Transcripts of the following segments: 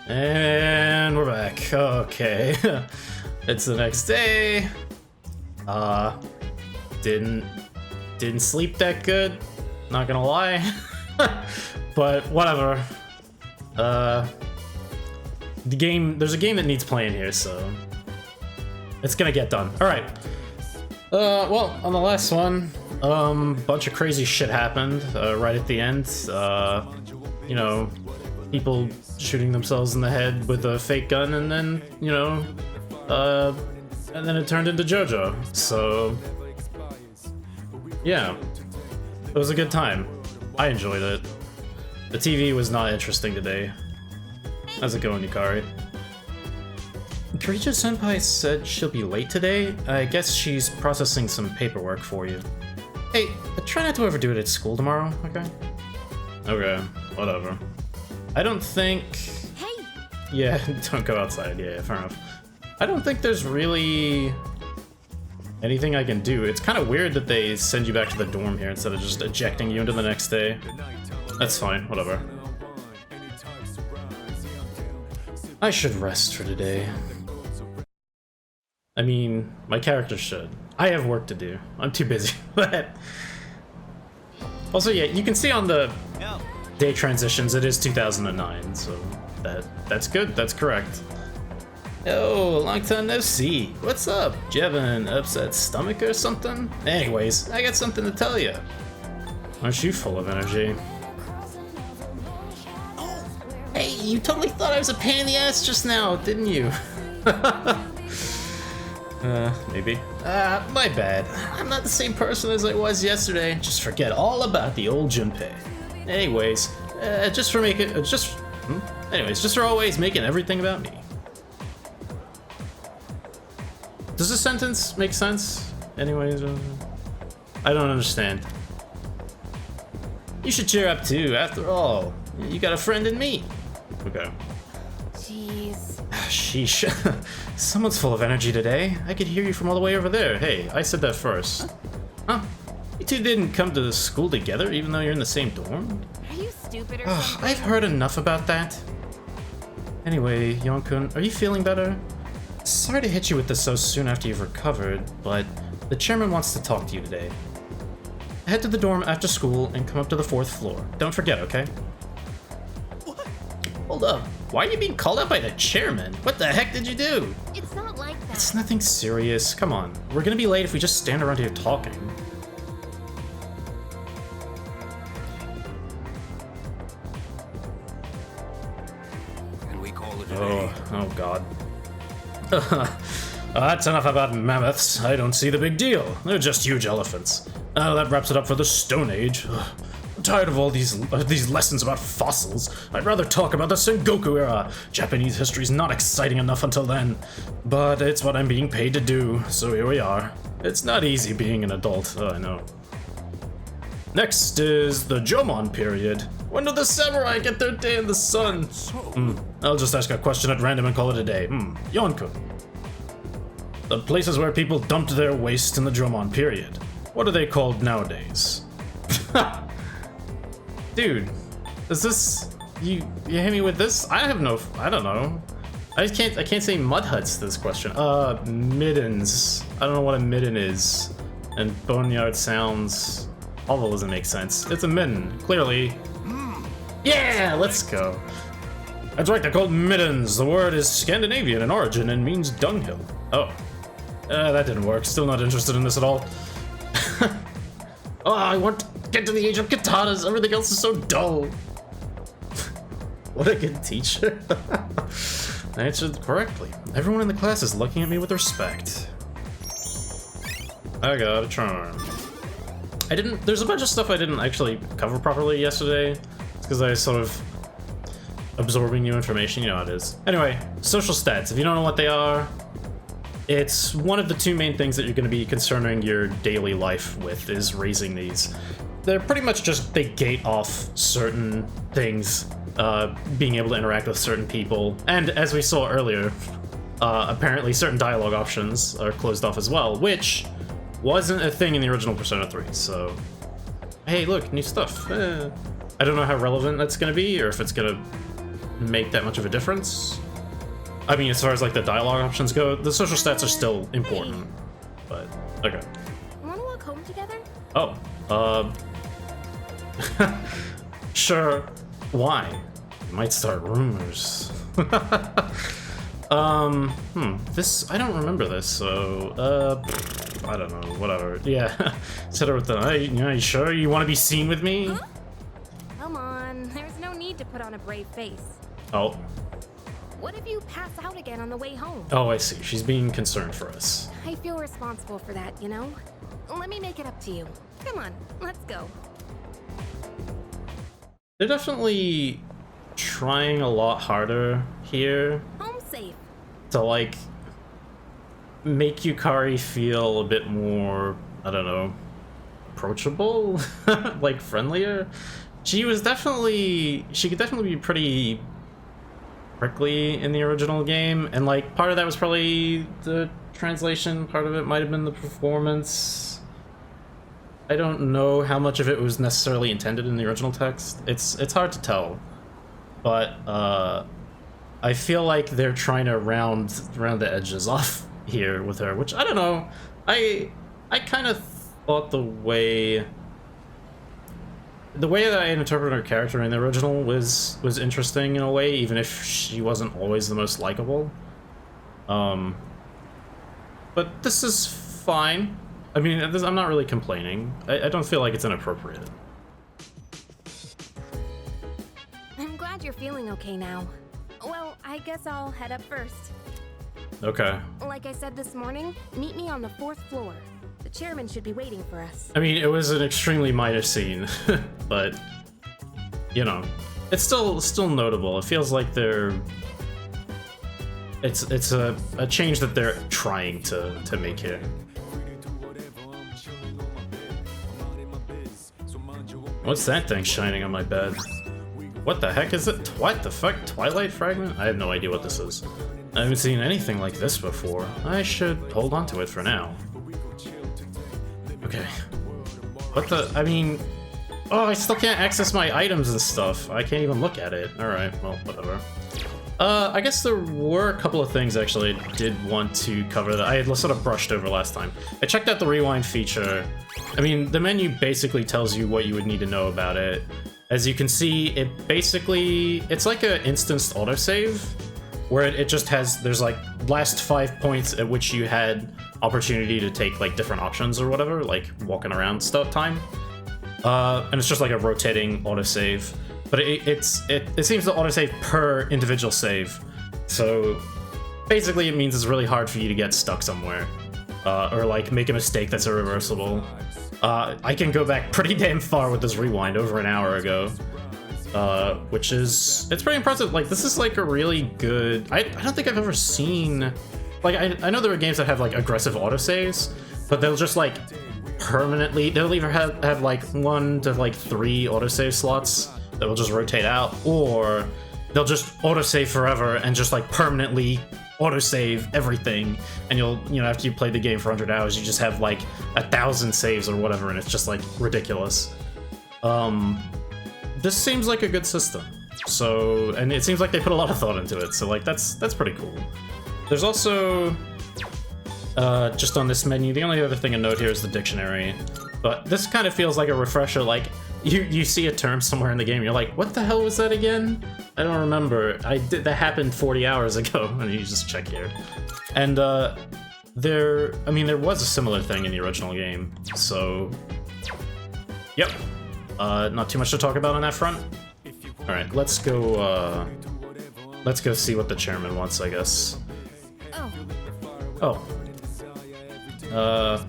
And we're back. Okay. It's the next day. Didn't sleep that good. Not gonna lie. But whatever. There's a game that needs playing here, so it's gonna get done. All right. Well, on the last one, bunch of crazy shit happened right at the end. You know, people shooting themselves in the head with a fake gun, and then, you know, and then it turned into JoJo. So, yeah, it was a good time. I enjoyed it. The TV was not interesting today. How's it going, Yukari? Karijo-senpai said she'll be late today. I guess she's processing some paperwork for you. Hey, try not to overdo it at school tomorrow, okay? Okay, whatever. I don't think... Hey! Yeah, don't go outside. Yeah, fair enough. I don't think there's really anything I can do. It's kind of weird that they send you back to the dorm here instead of just ejecting you into the next day. That's fine, whatever. I should rest for today. I mean, my character should. I have work to do. I'm too busy. But also, yeah, you can see on the day transitions it is 2009, so that's good. That's correct. Oh, long time no see. What's up? Do you have an upset stomach or something? Anyways, I got something to tell you. Aren't you full of energy? Hey, you totally thought I was a pain in the ass just now, didn't you? Maybe. My bad. I'm not the same person as I was yesterday. Just forget all about the old Junpei. Anyways, just for always making everything about me. Does this sentence make sense? Anyways, I don't understand. You should cheer up too, after all. You got a friend in me. Okay. Jeez. Sheesh. Someone's full of energy today. I could hear you from all the way over there. Hey, I said that first. Huh? You two didn't come to school together, even though you're in the same dorm? Are you stupid or something? I've heard enough about that. Anyway, Yonkun, are you feeling better? Sorry to hit you with this so soon after you've recovered, but the chairman wants to talk to you today. Head to the dorm after school and come up to the 4th floor. Don't forget, okay? What? Hold up. Why are you being called out by the chairman? What the heck did you do? It's not like that. It's nothing serious. Come on. We're gonna be late if we just stand around here talking. Can we call it a day? Oh god. That's enough about mammoths. I don't see the big deal. They're just huge elephants. That wraps it up for the Stone Age. I'm tired of all these lessons about fossils. I'd rather talk about the Sengoku era. Japanese history's not exciting enough until then. But it's what I'm being paid to do, so here we are. It's not easy being an adult, I know. Next is the Jomon period. When do the samurai get their day in the sun? I'll just ask a question at random and call it a day. Yonku. The places where people dumped their waste in the Jomon period. What are they called nowadays? Dude, is this... You hit me with this? I don't know. I can't say mud huts to this question. Middens. I don't know what a midden is. And boneyard sounds... All of it doesn't make sense. It's a midden, clearly. Yeah, let's go. That's right, they're called middens. The word is Scandinavian in origin and means dunghill. Oh. That didn't work. Still not interested in this at all. Oh, I want to get to the age of katanas. Everything else is so dull. What a good teacher. I answered correctly. Everyone in the class is looking at me with respect. I got a charm. There's a bunch of stuff I didn't actually cover properly yesterday. It's because I was sort of absorbing new information, you know how it is. Anyway, social stats. If you don't know what they are, it's one of the two main things that you're going to be concerning your daily life with, is raising these. They're pretty much just, they gate off certain things, being able to interact with certain people, and as we saw earlier, apparently certain dialogue options are closed off as well, which wasn't a thing in the original Persona 3, so... Hey, look, new stuff. I don't know how relevant that's going to be, or if it's going to make that much of a difference. I mean, as far as like the dialogue options go, the social stats are still important. But okay. Wanna walk home together? Oh, sure. Why? Might start rumors. This, I don't remember this, so, I don't know, whatever. Yeah, said it with the, hey, you sure you want to be seen with me? Huh? Come on, there's no need to put on a brave face. Oh. What if you pass out again on the way home? Oh, I see. She's being concerned for us. I feel responsible for that, you know? Let me make it up to you. Come on, let's go. They're definitely trying a lot harder here Home safe. to, like, make Yukari feel a bit more, I don't know, approachable? Like, friendlier? She could definitely be pretty prickly in the original game, and, like, part of that was probably the translation, part of it might have been the performance. I don't know how much of it was necessarily intended in the original text. It's hard to tell, but I feel like they're trying to round the edges off here with her, which I don't know. I kind of thought the way that I interpreted her character in the original was interesting in a way, even if she wasn't always the most likable. But this is fine. I mean, I'm not really complaining. I don't feel like it's inappropriate. I'm glad you're feeling okay now. Well, I guess I'll head up first. Okay. Like I said this morning, meet me on the 4th floor. The chairman should be waiting for us. I mean, it was an extremely minor scene, but, you know, it's still notable. It feels like it's a change that they're trying to make here. What's that thing shining on my bed? What the heck is it? What the fuck? Twilight fragment? I have no idea what this is. I haven't seen anything like this before. I should hold on to it for now. Okay. What the? I mean... Oh, I still can't access my items and stuff. I can't even look at it. Alright, well, whatever. I guess there were a couple of things actually I did want to cover that I had sort of brushed over last time. I checked out the rewind feature. I mean, the menu basically tells you what you would need to know about it. As you can see, it's like an instanced autosave, where it just has, there's like last 5 points at which you had opportunity to take like different options or whatever, like walking around stuff time. And it's just like a rotating autosave. But it seems to autosave per individual save. So basically it means it's really hard for you to get stuck somewhere. Or like make a mistake that's irreversible. I can go back pretty damn far with this rewind, over an hour ago. Which is, it's pretty impressive. Like, this is like a really good, I don't think I've ever seen, like, I know there are games that have like aggressive autosaves, but they'll just like permanently, they'll either have like 1 to like 3 autosave slots that will just rotate out, or they'll just autosave forever and just like permanently autosave everything, and you'll, you know, after you play the game for 100 hours, you just have like 1,000 saves or whatever, and it's just like ridiculous. This seems like a good system. So, and it seems like they put a lot of thought into it, so like that's pretty cool. There's also just on this menu, the only other thing to note here is the dictionary, but this kind of feels like a refresher. Like you see a term somewhere in the game, you're like, what the hell was that again? I don't remember. That happened 40 hours ago, and you just check here. And there was a similar thing in the original game, so yep. Not too much to talk about on that front. All right, let's go see what the chairman wants, I guess. Oh.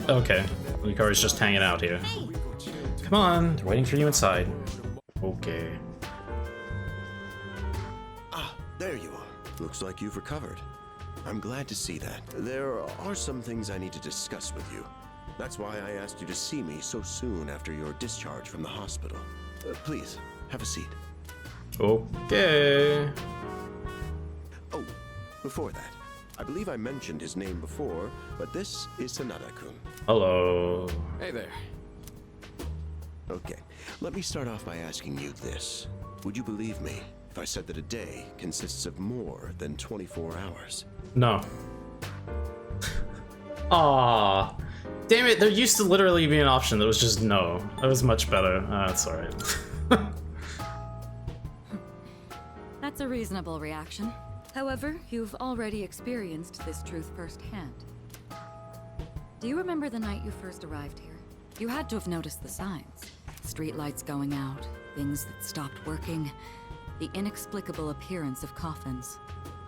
Okay. Yukari's just hanging out here. Come on, they're waiting for you inside. Okay. Ah, there you are. Looks like you've recovered. I'm glad to see that. There are some things I need to discuss with you. That's why I asked you to see me so soon after your discharge from the hospital. Please, have a seat. Okay. Oh, before that, I believe I mentioned his name before, but this is Sanada-kun. Hello. Hey there. Okay, let me start off by asking you this. Would you believe me if I said that a day consists of more than 24 hours. No. Aw. Damn it, there used to literally be an option that was just no. That was much better. That's alright. That's a reasonable reaction. However, you've already experienced this truth firsthand. Do you remember the night you first arrived here? You had to have noticed the signs. Streetlights going out, things that stopped working, the inexplicable appearance of coffins.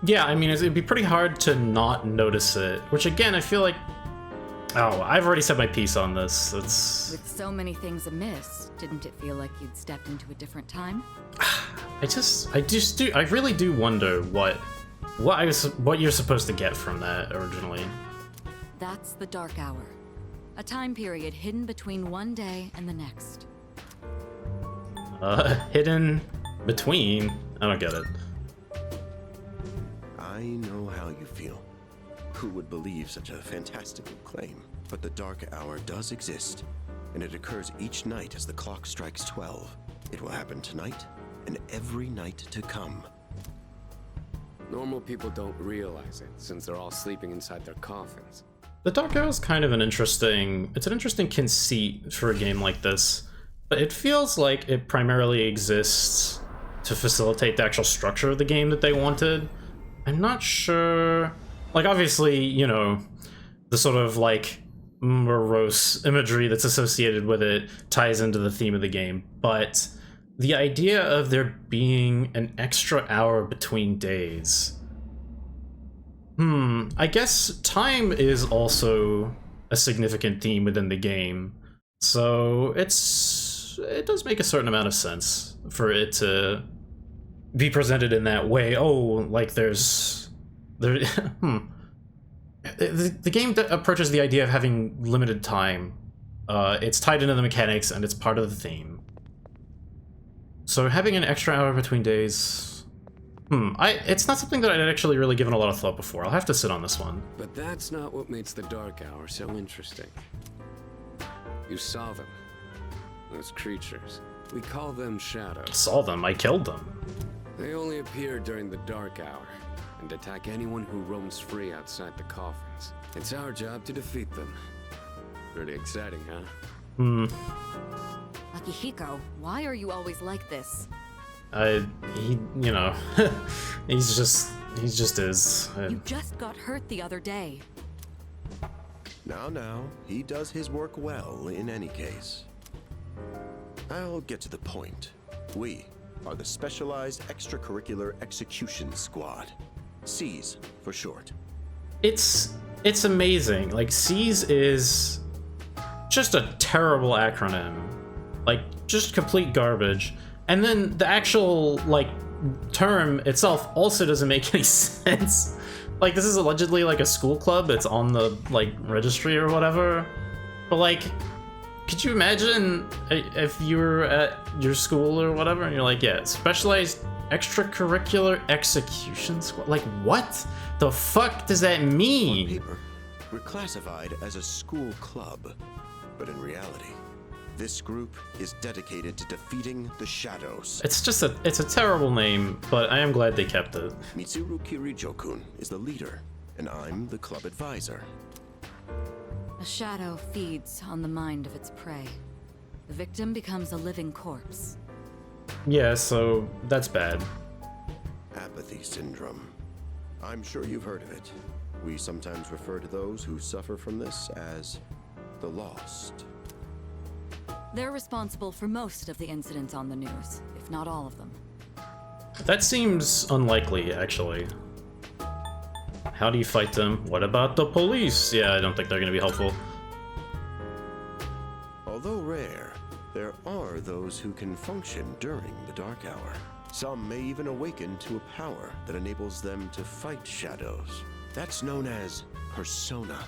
Yeah, I mean, it'd be pretty hard to not notice it, which again, I feel like... Oh, I've already said my piece on this. It's... With so many things amiss, didn't it feel like you'd stepped into a different time? I really do wonder what you're supposed to get from that originally. That's the Dark Hour. A time period hidden between one day and the next. Hidden between? I don't get it. I know how you feel. Who would believe such a fantastical claim? But the Dark Hour does exist, and it occurs each night as the clock strikes 12. It will happen tonight, and every night to come. Normal people don't realize it, since they're all sleeping inside their coffins. The Dark Hour is kind of an interesting conceit for a game like this, but it feels like it primarily exists to facilitate the actual structure of the game that they wanted. I'm not sure... Like, obviously, you know, the sort of, like, morose imagery that's associated with it ties into the theme of the game, but the idea of there being an extra hour between days... I guess time is also a significant theme within the game, so it does make a certain amount of sense for it to be presented in that way. Oh, like the game approaches the idea of having limited time. It's tied into the mechanics and it's part of the theme. So having an extra hour between days... it's not something that I'd actually really given a lot of thought before. I'll have to sit on this one. But that's not what makes the Dark Hour so interesting. You saw them. Those creatures. We call them shadows. Saw them, I killed them. They only appear during the Dark Hour and attack anyone who roams free outside the coffins. It's our job to defeat them. Pretty exciting, huh? Akihiko, why are you always like this? You know, he just is. You just got hurt the other day. Now, he does his work well in any case. I'll get to the point. We are the Specialized Extracurricular Execution Squad. SEAS for short. It's amazing. Like, SEAS is just a terrible acronym. Like, just complete garbage. And then the actual, like, term itself also doesn't make any sense. Like, this is allegedly, like, a school club. It's on the, like, registry or whatever. But, like, could you imagine if you were at your school or whatever, and you're like, yeah, Specialized Extracurricular Execution Squad? Like, what the fuck does that mean? On paper, we're classified as a school club. But in reality, this group is dedicated to defeating the shadows. It's a terrible name, but I am glad they kept it. Mitsuru Kirijo-kun is the leader, and I'm the club advisor. A shadow feeds on the mind of its prey. The victim becomes a living corpse. Yeah, so that's bad. Apathy syndrome. I'm sure you've heard of it. We sometimes refer to those who suffer from this as the lost. They're responsible for most of the incidents on the news, if not all of them. That seems unlikely, actually. How do you fight them? What about the police? Yeah, I don't think they're going to be helpful. Although rare, there are those who can function during the Dark Hour. Some may even awaken to a power that enables them to fight shadows. That's known as persona,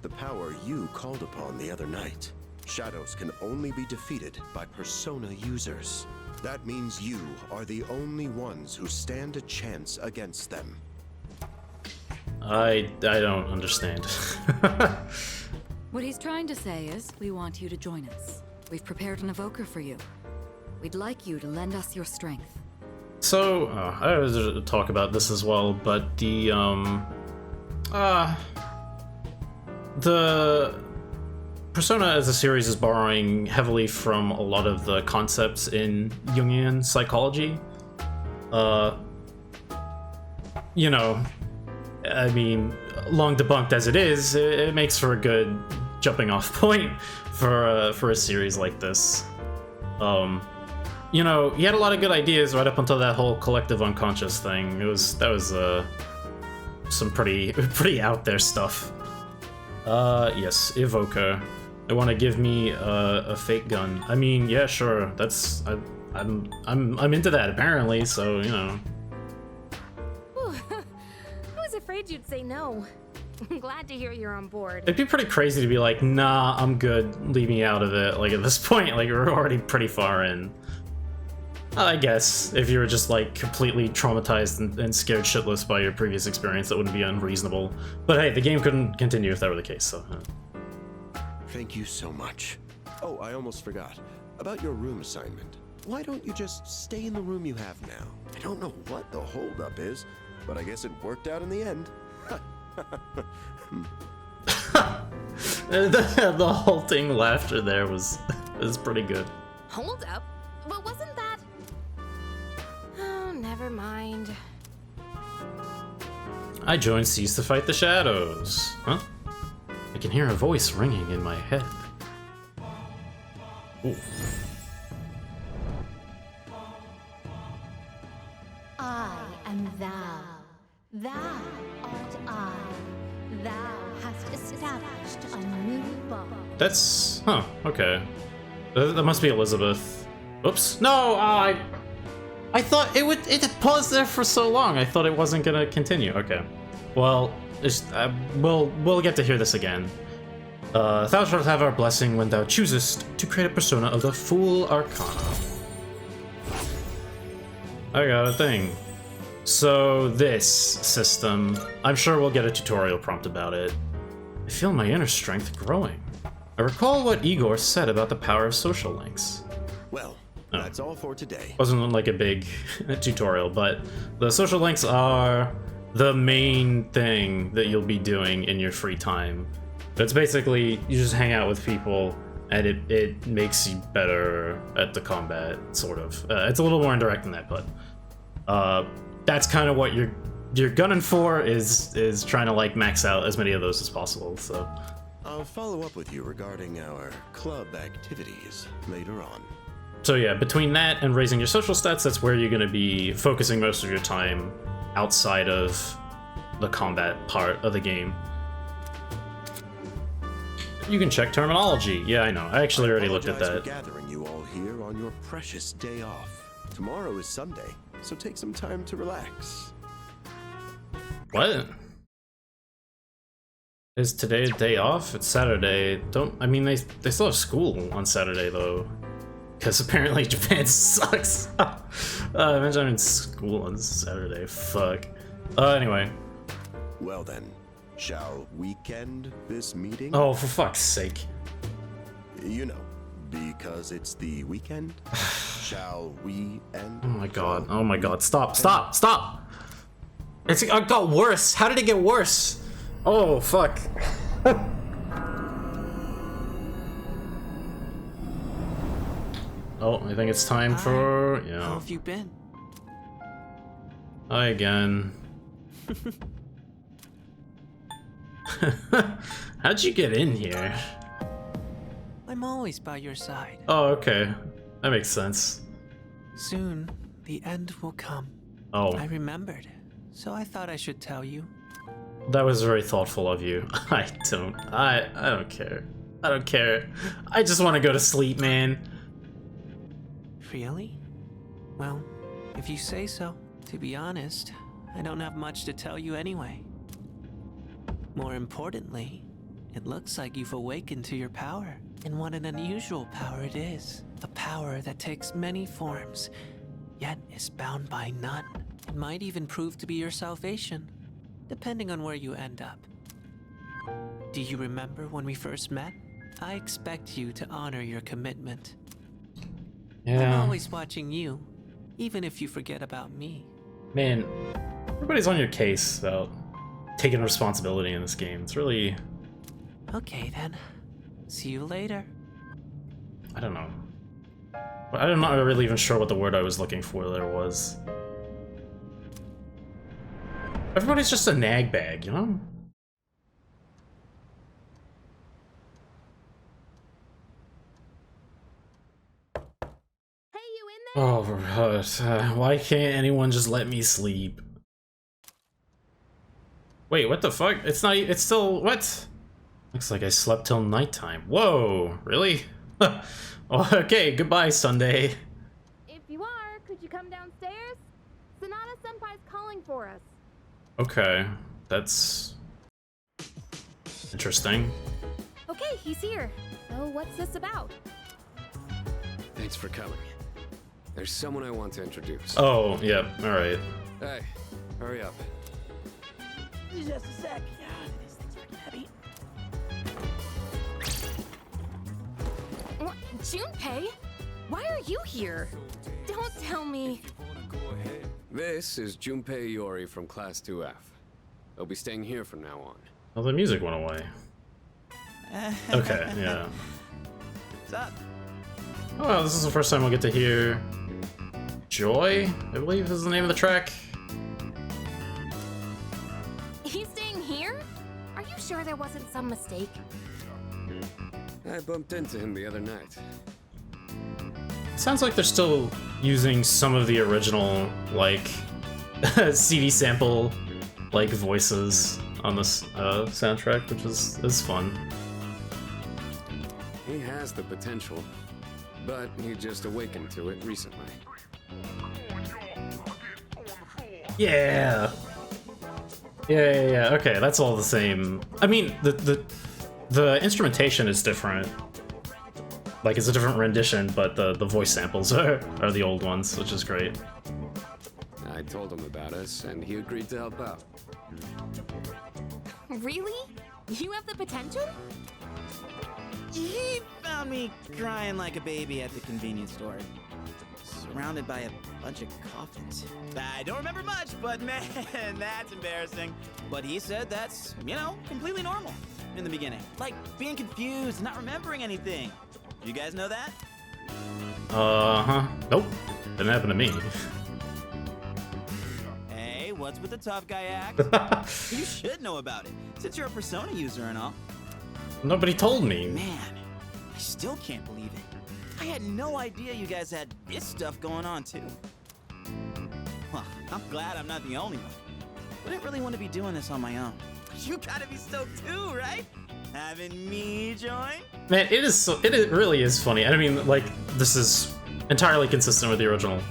the power you called upon the other night. Shadows can only be defeated by persona users. That means you are the only ones who stand a chance against them. I don't understand. What he's trying to say is, we want you to join us. We've prepared an evoker for you. We'd like you to lend us your strength. So, I was to talk about this as well, but the Persona as a series is borrowing heavily from a lot of the concepts in Jungian psychology. You know, I mean, long debunked as it is, it makes for a good jumping off point for a series like this. You know, he had a lot of good ideas right up until that whole collective unconscious thing. That was some pretty out there stuff. Yes, Evoker. They want to give me a fake gun. I mean, yeah, sure. I'm into that apparently. So you know. Whew. I was afraid you'd say no. I'm glad to hear you're on board. It'd be pretty crazy to be like, nah, I'm good. Leave me out of it. Like at this point, like we're already pretty far in. I guess if you were just like completely traumatized and scared shitless by your previous experience, that wouldn't be unreasonable. But hey, the game couldn't continue if that were the case. So. Thank you so much. Oh, I almost forgot about your room assignment. Why don't you just stay in the room you have now? I don't know what the holdup is, but I guess it worked out in the end. The halting laughter there was pretty good. Hold up. But wasn't that... Oh, never mind. I joined Cease to Fight the Shadows. Huh? I can hear a voice ringing in my head. Ooh. I am thou. Thou art I. Thou hast established a new bond. That's... huh, okay. That must be Elizabeth. Oops. No, I thought it would... It paused there for so long. I thought it wasn't gonna continue. Okay. Well, we'll get to hear this again. Thou shalt have our blessing when thou choosest to create a persona of the Fool Arcana. I got a thing. So this system, I'm sure we'll get a tutorial prompt about it. I feel my inner strength growing. I recall what Igor said about the power of social links. Well, that's all for today. Wasn't like a big tutorial, but the social links are the main thing that you'll be doing in your free time. It's basically you just hang out with people and it makes you better at the combat, sort of. It's a little more indirect than that, but that's kind of what you're gunning for is trying to like max out as many of those as possible. So I'll follow up with you regarding our club activities later on. So yeah, between that and raising your social stats, that's where you're going to be focusing most of your time outside of the combat part of the game. You can check terminology. Yeah, I know. I actually already looked at that. For gathering you all here on your precious day off. Tomorrow is Sunday, so take some time to relax. What? Is today a day off? It's Saturday. I mean, they still have school on Saturday though. Because apparently Japan sucks. Imagine I'm in school on Saturday. Fuck. Anyway. Well then, shall we end this meeting? Oh, for fuck's sake. You know, because it's the weekend. Shall we end? Oh my god. Oh my god. Stop. Stop. Stop. It got worse. How did it get worse? Oh, fuck. Oh, I think it's time for... Yeah. How have you been? Hi again. How'd you get in here? I'm always by your side. Oh, okay. That makes sense. Soon, the end will come. Oh, I remembered, so I thought I should tell you. that was very thoughtful of you. I don't care. I don't care. I just want to go to sleep, man. Really? Well, if you say so. To be honest, I don't have much to tell you anyway. More importantly, it looks like you've awakened to your power. And what an unusual power it is. A power that takes many forms, yet is bound by none. It might even prove to be your salvation, depending on where you end up. Do you remember when we first met? I expect you to honor your commitment. I'm Yeah. always watching you, even if you forget about me. Man, everybody's on your case about taking responsibility in this game. It's really... Okay then. See you later. I don't know. I'm not really even sure what the word I was looking for there was. Everybody's just a nag bag, you know? Hey, you in there? Oh, why can't anyone just let me sleep? Wait, what the fuck? It's not. It's still. What? Looks like I slept till nighttime. Whoa, really? Okay, goodbye, Sunday. If you are, could you come downstairs? Sonata Senpai's calling for us. Okay, that's interesting. Okay, he's here. So what's this about? Thanks for coming. There's someone I want to introduce. Oh, yeah, alright. Hey, hurry up. Just a sec. Yeah, this thing's pretty heavy. What? Junpei? Why are you here? Don't tell me. This is Junpei Iori from Class 2F. He'll be staying here from now on. Oh, the music went away. Okay, yeah. What's up? Oh, this is the first time we'll get to hear Joy, I believe is the name of the track. He's staying here? Are you sure there wasn't some mistake? I bumped into him the other night. Sounds like they're still using some of the original, like, CD sample, like, voices on this soundtrack, which is fun. He has the potential, but he just awakened to it recently. Yeah. Yeah. Okay, that's all the same. I mean, the instrumentation is different. Like, it's a different rendition, but the voice samples are the old ones, which is great. I told him about us, and he agreed to help out. Really? You have the potential? He found me crying like a baby at the convenience store, surrounded by a bunch of coffins. I don't remember much, but man, that's embarrassing. But he said that's, completely normal in the beginning. Like being confused and not remembering anything. You guys know that? Nope. Didn't happen to me. Hey, what's with the tough guy act? You should know about it, since you're a Persona user and all. Nobody told me. Man, I still can't believe it. I had no idea you guys had this stuff going on, too. Well, I'm glad I'm not the only one. Wouldn't really want to be doing this on my own. You gotta be stoked too, right? Having me join? Man, it really is funny. I mean, like, this is entirely consistent with the original.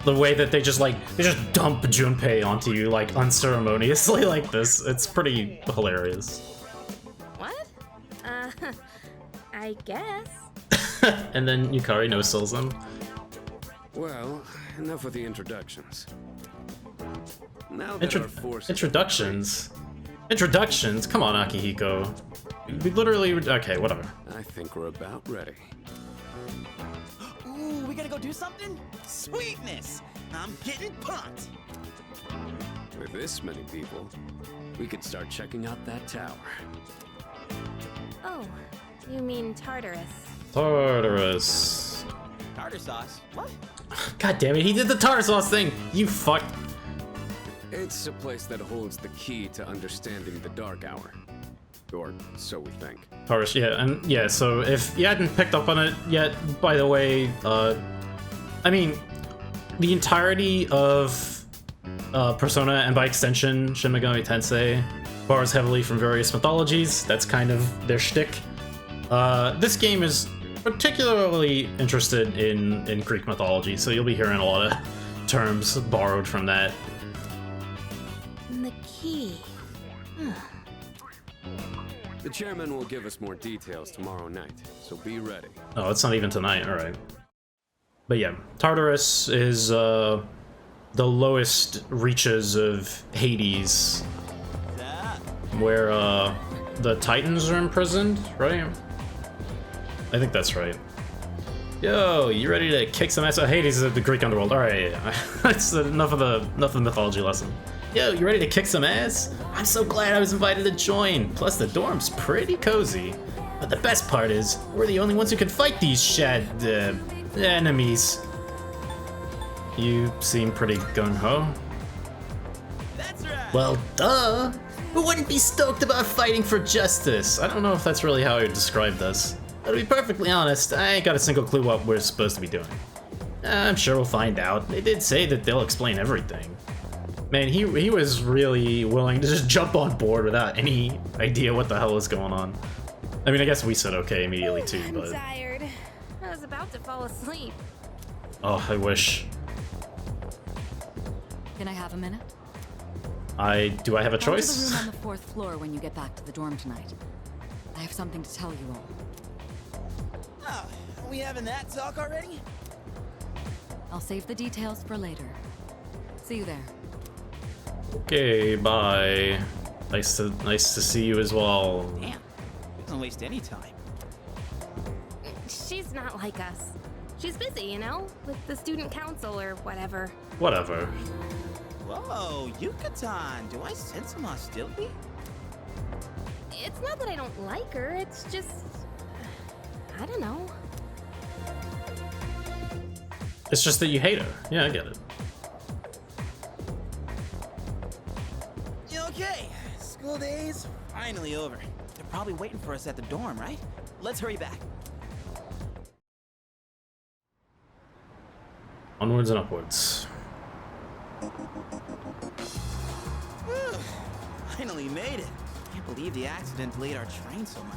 The way that they just dump Junpei onto you, like, unceremoniously like this. It's pretty hilarious. What? I guess. And then Yukari no-sells them. Well, enough with the introductions. Now that our forces Introductions? Introductions? Come on, Akihiko. We literally... Okay, whatever. I think we're about ready. Ooh, we gotta go do something? Sweetness! I'm getting pumped! With this many people, we could start checking out that tower. Oh, you mean Tartarus. Tartarus. Tartar sauce? What? God damn it, he did the tartar sauce thing! You fuck... It's a place that holds the key to understanding the Dark Hour. Or so we think. Tartarus, yeah, and yeah, so if you hadn't picked up on it yet, by the way, I mean, the entirety of Persona, and by extension, Shin Megami Tensei, borrows heavily from various mythologies. That's kind of their shtick. This game is particularly interested in Greek mythology, so you'll be hearing a lot of terms borrowed from that. The key. The chairman will give us more details tomorrow night, so be ready. Oh, it's not even tonight, alright. But yeah, Tartarus is the lowest reaches of Hades, where the Titans are imprisoned, right? I think that's right. Yo, you ready to kick some ass? Oh, Hades is the Greek underworld. All right, yeah. That's enough of the mythology lesson. Yo, you ready to kick some ass? I'm so glad I was invited to join. Plus, the dorm's pretty cozy. But the best part is, we're the only ones who can fight these enemies. You seem pretty gung-ho. That's right. Well, duh. Who wouldn't be stoked about fighting for justice? I don't know if that's really how I would describe this. But to be perfectly honest, I ain't got a single clue what we're supposed to be doing. I'm sure we'll find out. They did say that they'll explain everything. Man, he was really willing to just jump on board without any idea what the hell is going on. I mean, I guess we said okay immediately too, but... I'm tired. I was about to fall asleep. Oh, I wish. Can I have a minute? Do I have a Come to the choice? room on the 4th floor when you get back to the dorm tonight. I have something to tell you all. Oh, are we having that talk already? I'll save the details for later. See you there. Okay, bye. Nice to see you as well. Damn, doesn't waste any time. She's not like us. She's busy, you know, with the student council or whatever. Whatever. Whoa, Yucatan, do I sense some hostility? It's not that I don't like her, it's just... I don't know. It's just that you hate her. Yeah, I get it. Okay, school day's finally over. They're probably waiting for us at the dorm, right? Let's hurry back. Onwards and upwards. Finally made it. Can't believe the accident delayed our train so much.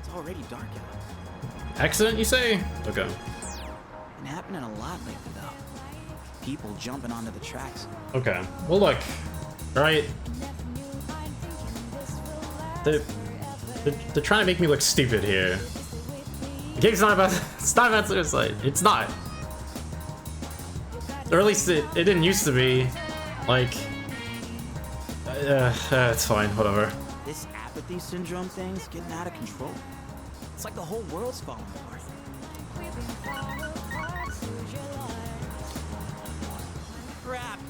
It's already dark out. Accident, you say? Okay. Been happening a lot lately, though. People jumping onto the tracks. Okay. Well, look. Right. They're trying to make me look stupid here. The game's not about. It's not about suicide. It's not. Or at least it didn't used to be. Like. It's fine. Whatever. This apathy syndrome thing's getting out of control. It's like the whole world's falling apart. Crap!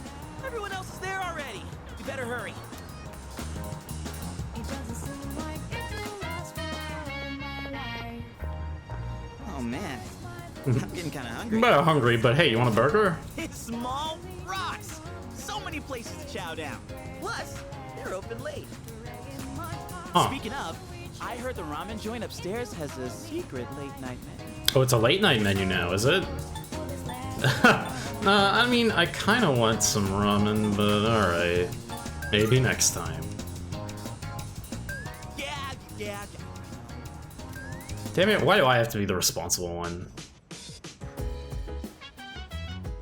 Everyone else is there already. We better hurry. Oh man, I'm getting kind of hungry. I'm about hungry, but hey, you want a burger? It's small rocks. So many places to chow down. Plus, they're open late. Huh. Speaking of, I heard the ramen joint upstairs has a secret late night menu. Oh, it's a late night menu now, is it? I mean, I kind of want some ramen, but alright. Maybe next time. Yeah. Damn it, why do I have to be the responsible one?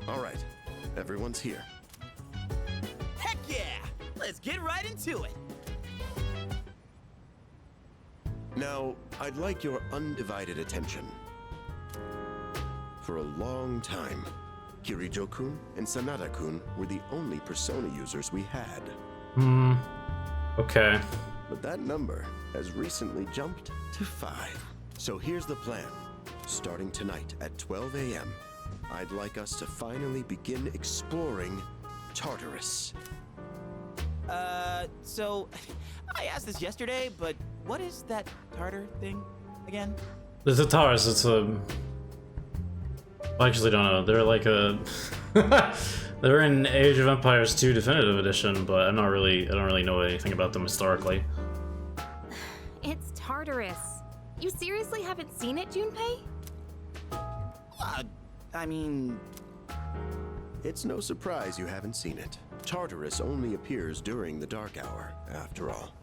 All right, everyone's here. Heck yeah! Let's get right into it. Now, I'd like your undivided attention. For a long time, Kirijo-kun and Sanada-kun were the only persona users we had. Okay. But that number has recently jumped to 5. So here's the plan. Starting tonight at 12 a.m., I'd like us to finally begin exploring Tartarus. So I asked this yesterday, but what is that Tartar thing again? The Tartarus, it's a... I actually don't know. They're like a... They're in Age of Empires 2 Definitive Edition, but I don't really know anything about them historically. It's Tartarus. You seriously haven't seen it, Junpei? I mean... It's no surprise you haven't seen it. Tartarus only appears during the dark hour, after all.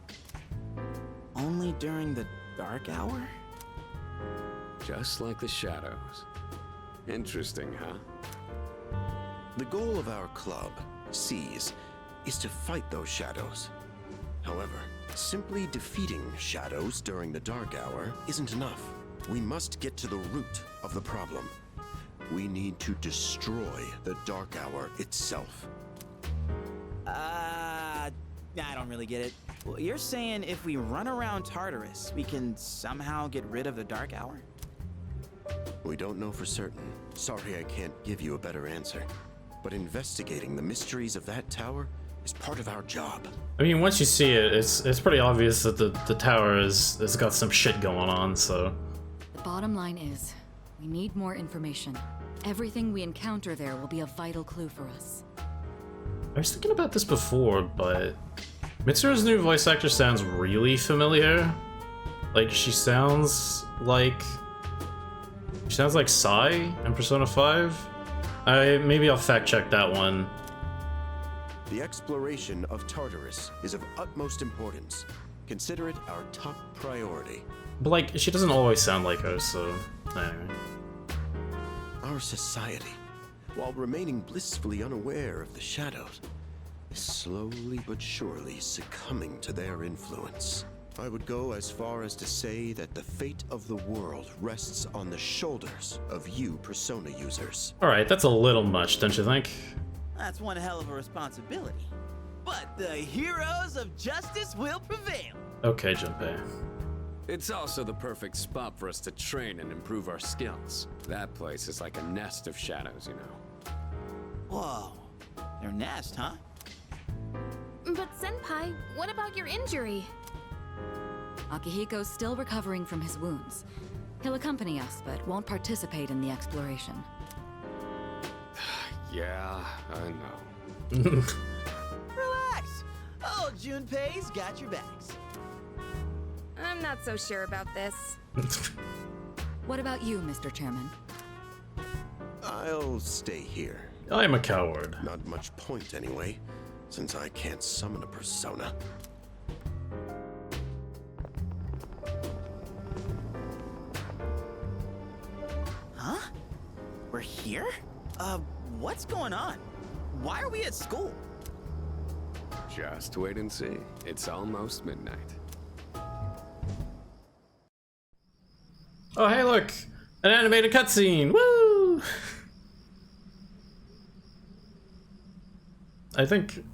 Only during the dark hour? Just like the shadows. Interesting, huh? The goal of our club, Seize, is to fight those shadows. However, simply defeating shadows during the dark hour isn't enough. We must get to the root of the problem. We need to destroy the dark hour itself. I don't really get it. Well, you're saying if we run around Tartarus, we can somehow get rid of the dark hour? We don't know for certain. Sorry I can't give you a better answer. But investigating the mysteries of that tower is part of our job. I mean, once you see it, it's pretty obvious that the tower has got some shit going on, so... The bottom line is, we need more information. Everything we encounter there will be a vital clue for us. I was thinking about this before, but... Mitsuru's new voice actor sounds really familiar. Like, she sounds like Sai in Persona 5. Maybe I'll fact check that one. The exploration of Tartarus is of utmost importance. Consider it our top priority. But like, she doesn't always sound like her, so anyway. Our society, while remaining blissfully unaware of the shadows, is slowly but surely succumbing to their influence. I would go as far as to say that the fate of the world rests on the shoulders of you Persona users. Alright, that's a little much, don't you think? That's one hell of a responsibility. But the heroes of justice will prevail. Okay, Junpei. It's also the perfect spot for us to train and improve our skills. That place is like a nest of shadows, you know. Whoa. Their nest, huh? But Senpai, what about your injury? Akihiko's still recovering from his wounds. He'll accompany us, but won't participate in the exploration. Yeah, I know. Relax. Oh, Junpei's got your backs. I'm not so sure about this. What about you, Mr. Chairman? I'll stay here. I'm a coward. Not much point anyway, since I can't summon a persona. Huh? We're here? What's going on? Why are we at school? Just wait and see. It's almost midnight. Oh, hey, look! An animated cutscene! Woo! I think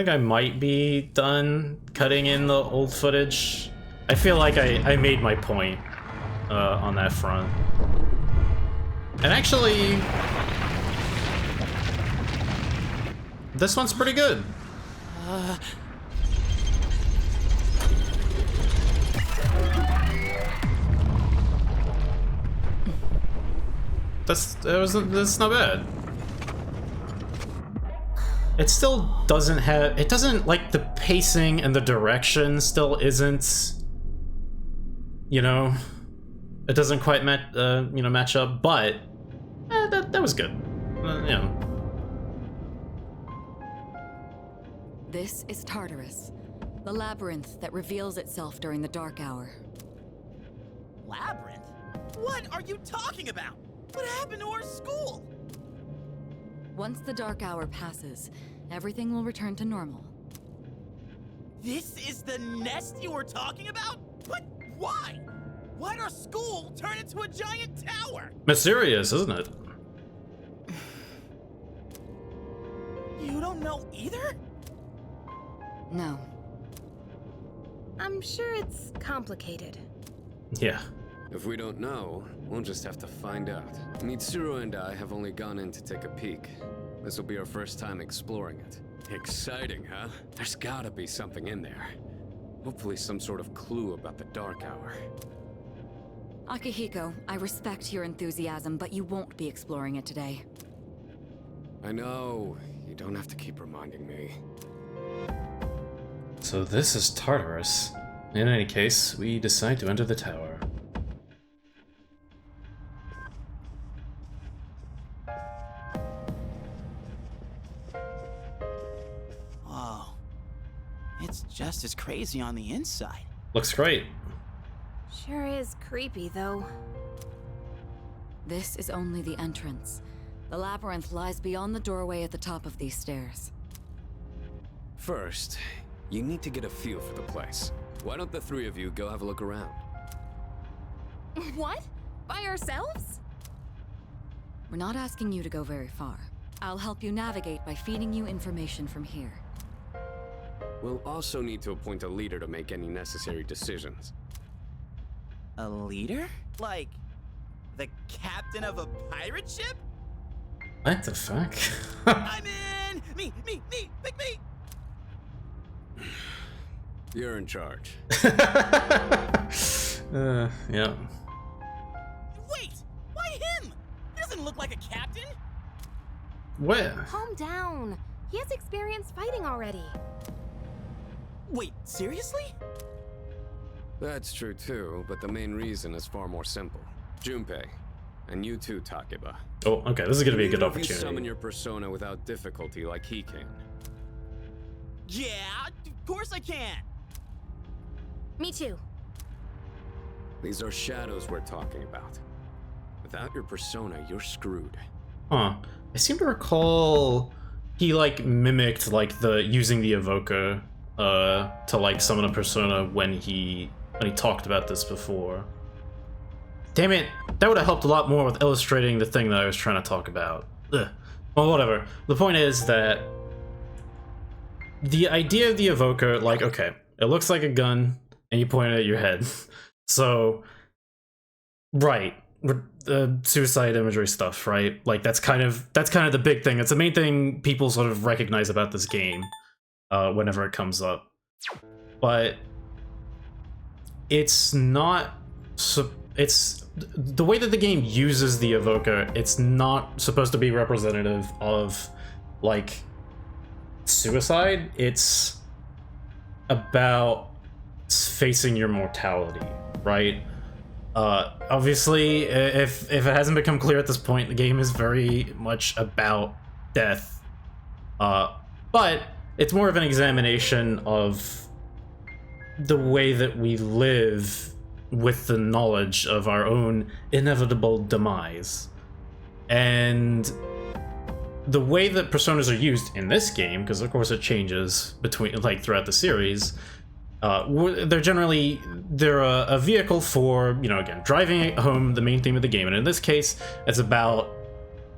I might be done cutting in the old footage. I feel like I made my point on that front. And actually, this one's pretty good. That's not bad. It still doesn't have, it doesn't, like, the pacing and the direction still isn't, you know, it doesn't quite match up, but that was good. You know. This is Tartarus, the labyrinth that reveals itself during the dark hour. Labyrinth? What are you talking about? What happened to our school? Once the dark hour passes, everything will return to normal. This is the nest you were talking about? But why? Why'd our school turn into a giant tower? Mysterious, isn't it? You don't know either? No. I'm sure it's complicated. Yeah. If we don't know, we'll just have to find out. Mitsuru and I have only gone in to take a peek. This will be our first time exploring it. Exciting, huh? There's gotta be something in there. Hopefully some sort of clue about the dark hour. Akihiko, I respect your enthusiasm, but you won't be exploring it today. I know. You don't have to keep reminding me. So this is Tartarus. In any case, we decide to enter the tower. Whoa. It's just as crazy on the inside. Looks great. Sure is creepy, though. This is only the entrance. The labyrinth lies beyond the doorway at the top of these stairs. First, you need to get a feel for the place. Why don't the three of you go have a look around? What? By ourselves? We're not asking you to go very far. I'll help you navigate by feeding you information from here. We'll also need to appoint a leader to make any necessary decisions. A leader? Like The captain of a pirate ship? What the fuck? I'm in! Me! Pick me! You're in charge. Yeah. Wait! Why him? He doesn't look like a captain! What? Calm down. He has experience fighting already. Wait, seriously? That's true too, but the main reason is far more simple. Junpei, and you too, Takeba. Oh, okay. This is gonna be a good Even if you opportunity. summon your persona without difficulty like he can. Yeah, of course I can! Me too. These are shadows we're talking about. Without your persona, you're screwed. Huh. I seem to recall he like mimicked like the using the evoker to like summon a persona when he talked about this before. Damn it, that would have helped a lot more with illustrating the thing that I was trying to talk about. Ugh. Well, whatever. The point is that the idea of the evoker, like, okay, it looks like a gun and you point it at your head. So, right, suicide imagery stuff, right? Like that's kind of the big thing. It's the main thing people sort of recognize about this game whenever it comes up. But it's not. It's the way that the game uses the evoker. It's not supposed to be representative of like suicide. It's about facing your mortality, right? Obviously, if it hasn't become clear at this point, the game is very much about death. But it's more of an examination of the way that we live with the knowledge of our own inevitable demise. And the way that personas are used in this game, because of course it changes between like throughout the series, they're a vehicle for, you know, again, driving home the main theme of the game. And in this case, it's about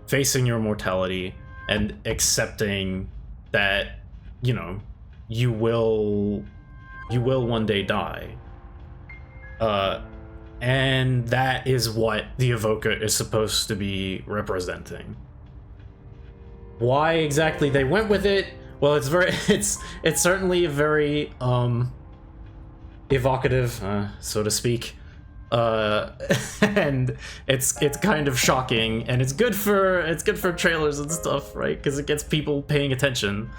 facing your mortality and accepting that, you know, you will one day die. And that is what the evoker is supposed to be representing. Why exactly they went with it? Well, it's certainly very evocative, so to speak, and it's kind of shocking, and it's good for trailers and stuff, right? Because it gets people paying attention.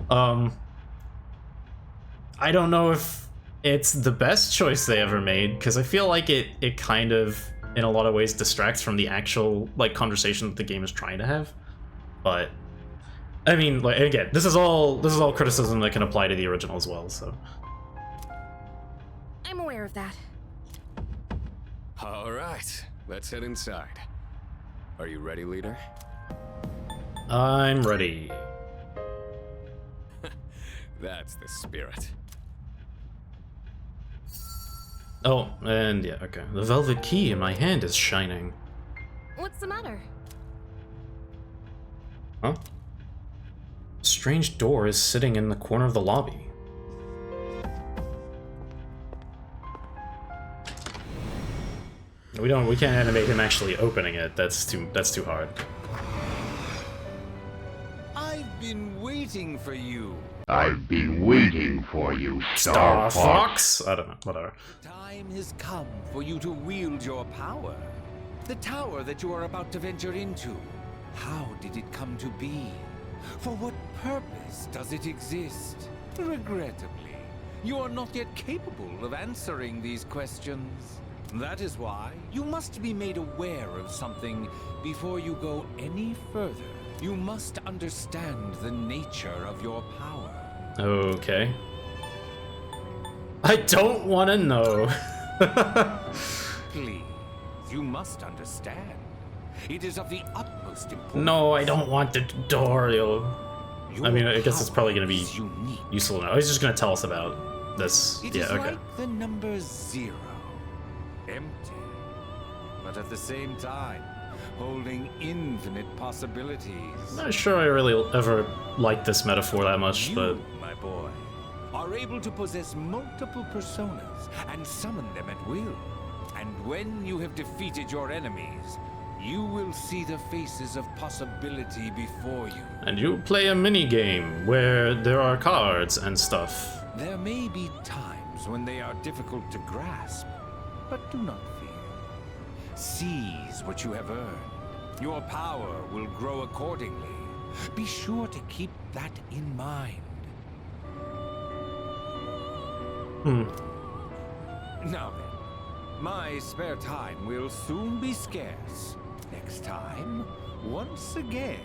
I don't know if it's the best choice they ever made, because I feel like it kind of, in a lot of ways, distracts from the actual like conversation that the game is trying to have. But I mean, like, again, this is all criticism that can apply to the original as well. So I'm aware of that. All right, let's head inside. Are you ready, leader? I'm ready. That's the spirit. Oh, and yeah, okay. The velvet key in my hand is shining. What's the matter? Huh? A strange door is sitting in the corner of the lobby. We can't animate him actually opening it. That's too hard. I've been waiting for you. I've been waiting for you, Star Fox? I don't know, whatever. The time has come for you to wield your power. The tower that you are about to venture into. How did it come to be? For what purpose does it exist? Regrettably, you are not yet capable of answering these questions. That is why you must be made aware of something before you go any further. You must understand the nature of your power. Okay. I don't want to know. Please, you must understand. It is of the utmost importance. No, I don't want the tutorial. I mean, I guess it's probably going to be unique. useful now. He's just going to tell us about this. It Yeah, is okay. like the number 0. Empty. But at the same time, holding infinite possibilities. Not sure I really ever liked this metaphor that much, You, but my boy, are able to possess multiple personas and summon them at will. And when you have defeated your enemies, you will see the faces of possibility before you. And you play a mini game where there are cards and stuff. There may be times when they are difficult to grasp, but do not fear. Seize what you have earned. Your power will grow accordingly. Be sure to keep that in mind. Now then, my spare time will soon be scarce. Next time, once again,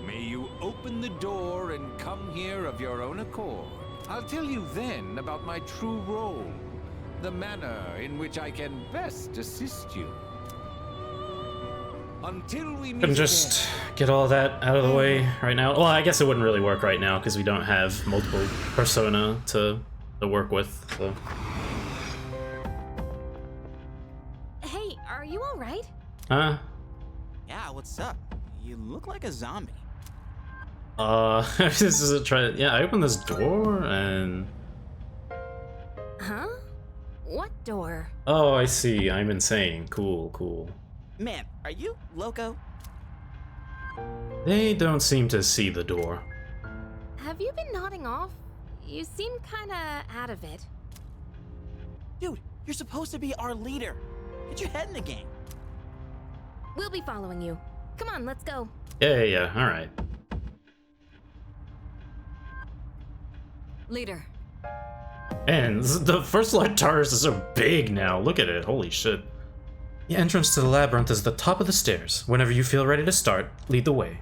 may you open the door and come here of your own accord. I'll tell you then about my true role, the manner in which I can best assist you. Until we meet Can just get all that out of the way right now. Well, I guess it wouldn't really work right now because we don't have multiple persona to work with. So. Hey, are you all right? Yeah, what's up? You look like a zombie. This is a try. Yeah, I opened this door and. Huh? What door? Oh, I see. I'm insane. Cool, cool. Man, are you loco? They don't seem to see the door. Have you been nodding off? You seem kinda out of it. Dude, you're supposed to be our leader. Get your head in the game. We'll be following you. Come on, let's go. Yeah, alright. Leader. And the first light Tartarus is so big now. Look at it. Holy shit. The entrance to the labyrinth is at the top of the stairs. Whenever you feel ready to start, lead the way.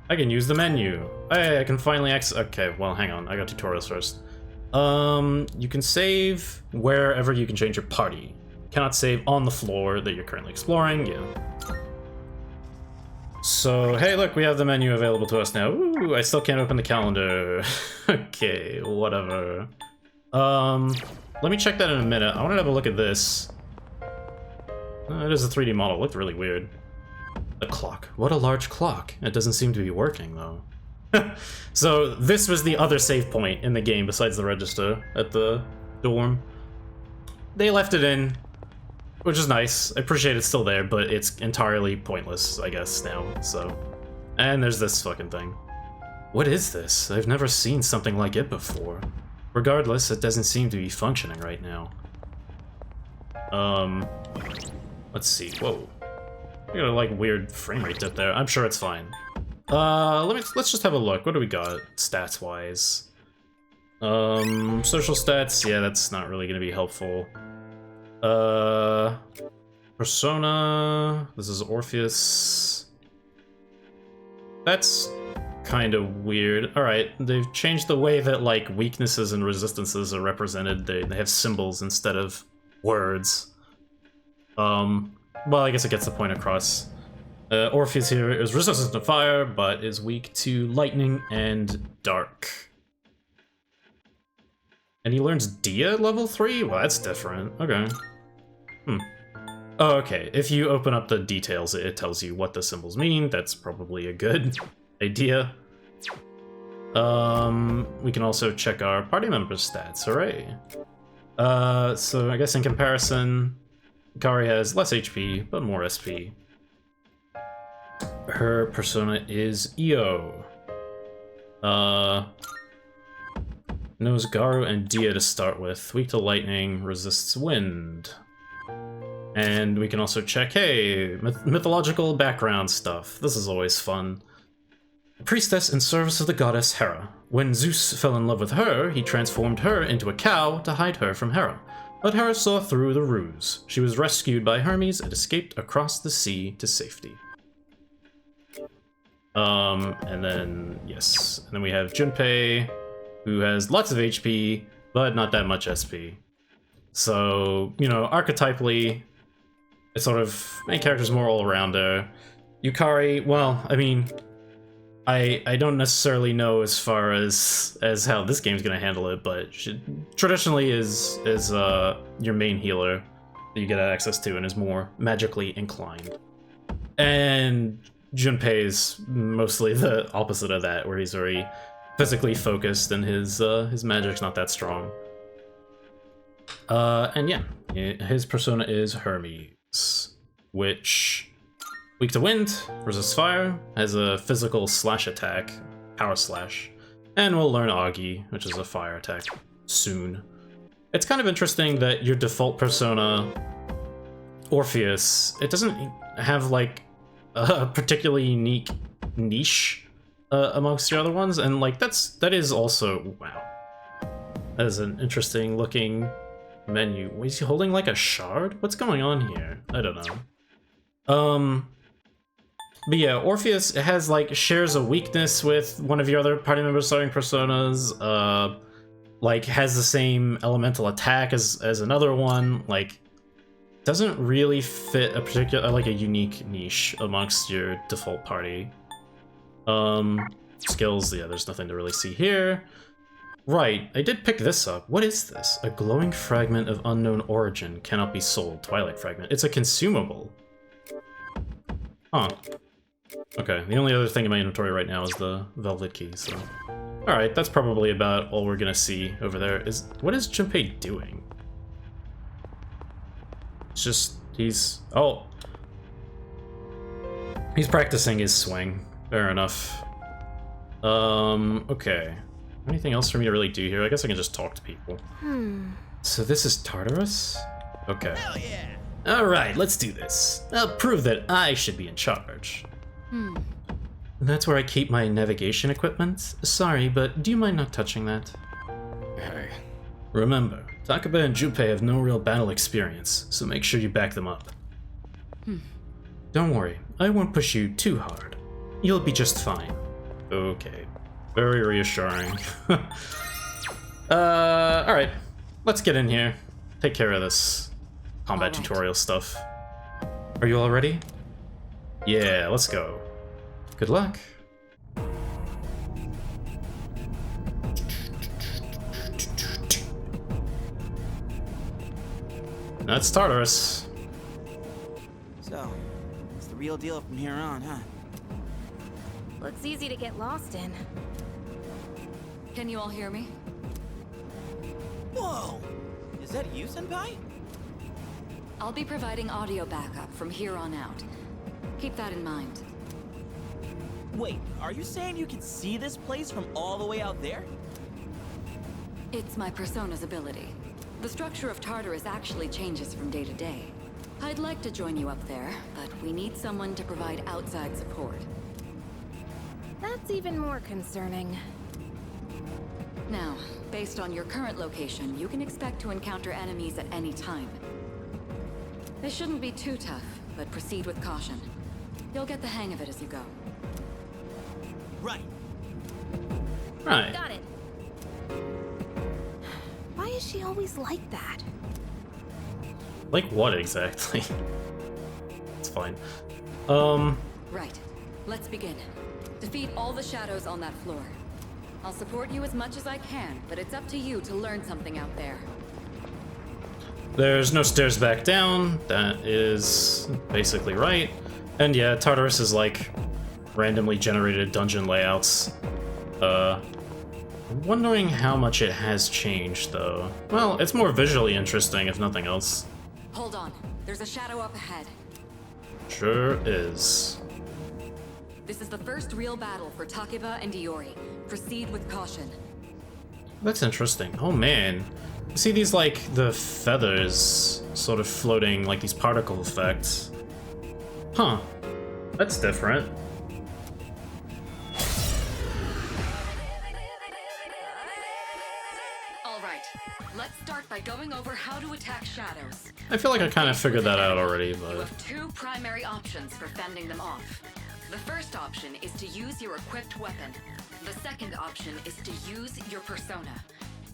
I can use the menu. Hey, I can finally access. Okay, well, hang on. I got tutorials first. You can save wherever you can change your party. Cannot save on the floor that you're currently exploring. Yeah. So, hey, look, we have the menu available to us now. Ooh, I still can't open the calendar. Okay, whatever. Let me check that in a minute. I want to have a look at this. It is a 3D model. It looked really weird. The clock. What a large clock. It doesn't seem to be working, though. So, this was the other save point in the game besides the register at the dorm. They left it in, which is nice. I appreciate it's still there, but it's entirely pointless, I guess, now, so. And there's this fucking thing. What is this? I've never seen something like it before. Regardless, it doesn't seem to be functioning right now. Let's see. Whoa. I got a like weird frame rate dip there. I'm sure it's fine. Let's just have a look. What do we got stats wise? Social stats, yeah, that's not really gonna be helpful. Persona. This is Orpheus. That's kind of weird. Alright, they've changed the way that like weaknesses and resistances are represented. They have symbols instead of words. Well, I guess it gets the point across. Orpheus here is resistant to fire, but is weak to lightning and dark. And he learns Dia at level 3? Well, that's different. Okay. Oh, okay. If you open up the details, it tells you what the symbols mean. That's probably a good idea. We can also check our party members' stats. Hooray. So I guess in comparison, Kari has less HP, but more SP. Her persona is Io. Knows Garu and Dia to start with. Weak to lightning, resists wind. And we can also check, hey, mythological background stuff. This is always fun. A priestess in service of the goddess Hera. When Zeus fell in love with her, he transformed her into a cow to hide her from Hera. But Hera saw through the ruse. She was rescued by Hermes and escaped across the sea to safety. And then, yes. And then we have Junpei, who has lots of HP, but not that much SP. So, you know, archetypally, it's sort of, main character's more all-rounder. Yukari, well, I mean, I don't necessarily know as far as how this game's gonna handle it, but she traditionally is your main healer that you get access to and is more magically inclined. And Junpei is mostly the opposite of that, where he's very physically focused and his magic's not that strong. And yeah, his persona is Hermes, which weak to wind, resists fire, has a physical slash attack, power slash, and we'll learn Augie, which is a fire attack, soon. It's kind of interesting that your default persona, Orpheus, it doesn't have like a particularly unique niche amongst the other ones, and like that is also, wow, that is an interesting looking menu. Is he holding like a shard? What's going on here? I don't know. But yeah, Orpheus has like shares a weakness with one of your other party members starting personas. Like has the same elemental attack as another one. Like doesn't really fit a particular like a unique niche amongst your default party. Skills, yeah, there's nothing to really see here. Right, I did pick this up. What is this? A glowing fragment of unknown origin, cannot be sold. Twilight fragment. It's a consumable. Huh. Okay, the only other thing in my inventory right now is the velvet key, so... Alright, that's probably about all we're gonna see over there. What is Junpei doing? It's just, oh. He's practicing his swing. Fair enough. Okay. Anything else for me to really do here? I guess I can just talk to people. So this is Tartarus? Okay. Hell yeah! Alright, let's do this. I'll prove that I should be in charge. That's where I keep my navigation equipment. Sorry, but do you mind not touching that? Hey. Remember, Takaba and Junpei have no real battle experience, so make sure you back them up. Don't worry, I won't push you too hard. You'll be just fine. Okay. Very reassuring. Alright. Let's get in here. Take care of this combat tutorial stuff. Are you all ready? Yeah, let's go. Good luck. That's Tartarus. So, it's the real deal from here on, huh? Looks easy to get lost in. Can you all hear me? Whoa! Is that you, Senpai? I'll be providing audio backup from here on out. Keep that in mind. Wait, are you saying you can see this place from all the way out there? It's my persona's ability. The structure of Tartarus actually changes from day to day. I'd like to join you up there, but we need someone to provide outside support. That's even more concerning. Now, based on your current location, you can expect to encounter enemies at any time. They shouldn't be too tough, but proceed with caution. You'll get the hang of it as you go. Right. Right. Got it. Why is she always like that? Like what exactly? It's fine. Right. Let's begin. Defeat all the shadows on that floor. I'll support you as much as I can, but it's up to you to learn something out there. There's no stairs back down. That is basically right. And yeah, Tartarus is like randomly generated dungeon layouts. I'm wondering how much it has changed though. Well, it's more visually interesting if nothing else. Hold on. There's a shadow up ahead. Sure is. This is the first real battle for Takeba and Iori. Proceed with caution. That's interesting. Oh man. You see these like the feathers sort of floating, like these particle effects. Huh. That's different. Alright. Let's start by going over how to attack shadows. I feel like I kind of figured that out already, You but... have two primary options for fending them off. The first option is to use your equipped weapon. The second option is to use your persona.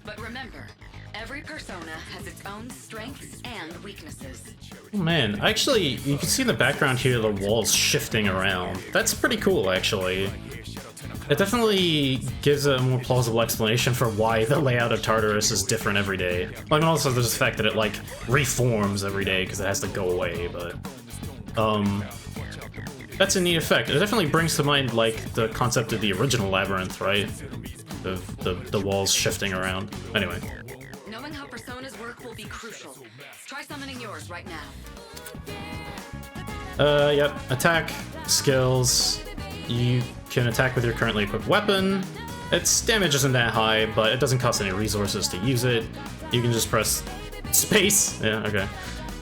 But remember, every persona has its own strengths and weaknesses. Oh man, actually, you can see in the background here the walls shifting around. That's pretty cool, actually. It definitely gives a more plausible explanation for why the layout of Tartarus is different every day. Like, and also there's the fact that it, like, reforms every day because it has to go away, but... That's a neat effect. It definitely brings to mind, like, the concept of the original Labyrinth, right? The walls shifting around. Anyway. No Knowing how personas work will be crucial. Try summoning yours right now. Yep. Attack, skills. You can attack with your currently equipped weapon. Its damage isn't that high, but it doesn't cost any resources to use it. You can just press space. Yeah, okay.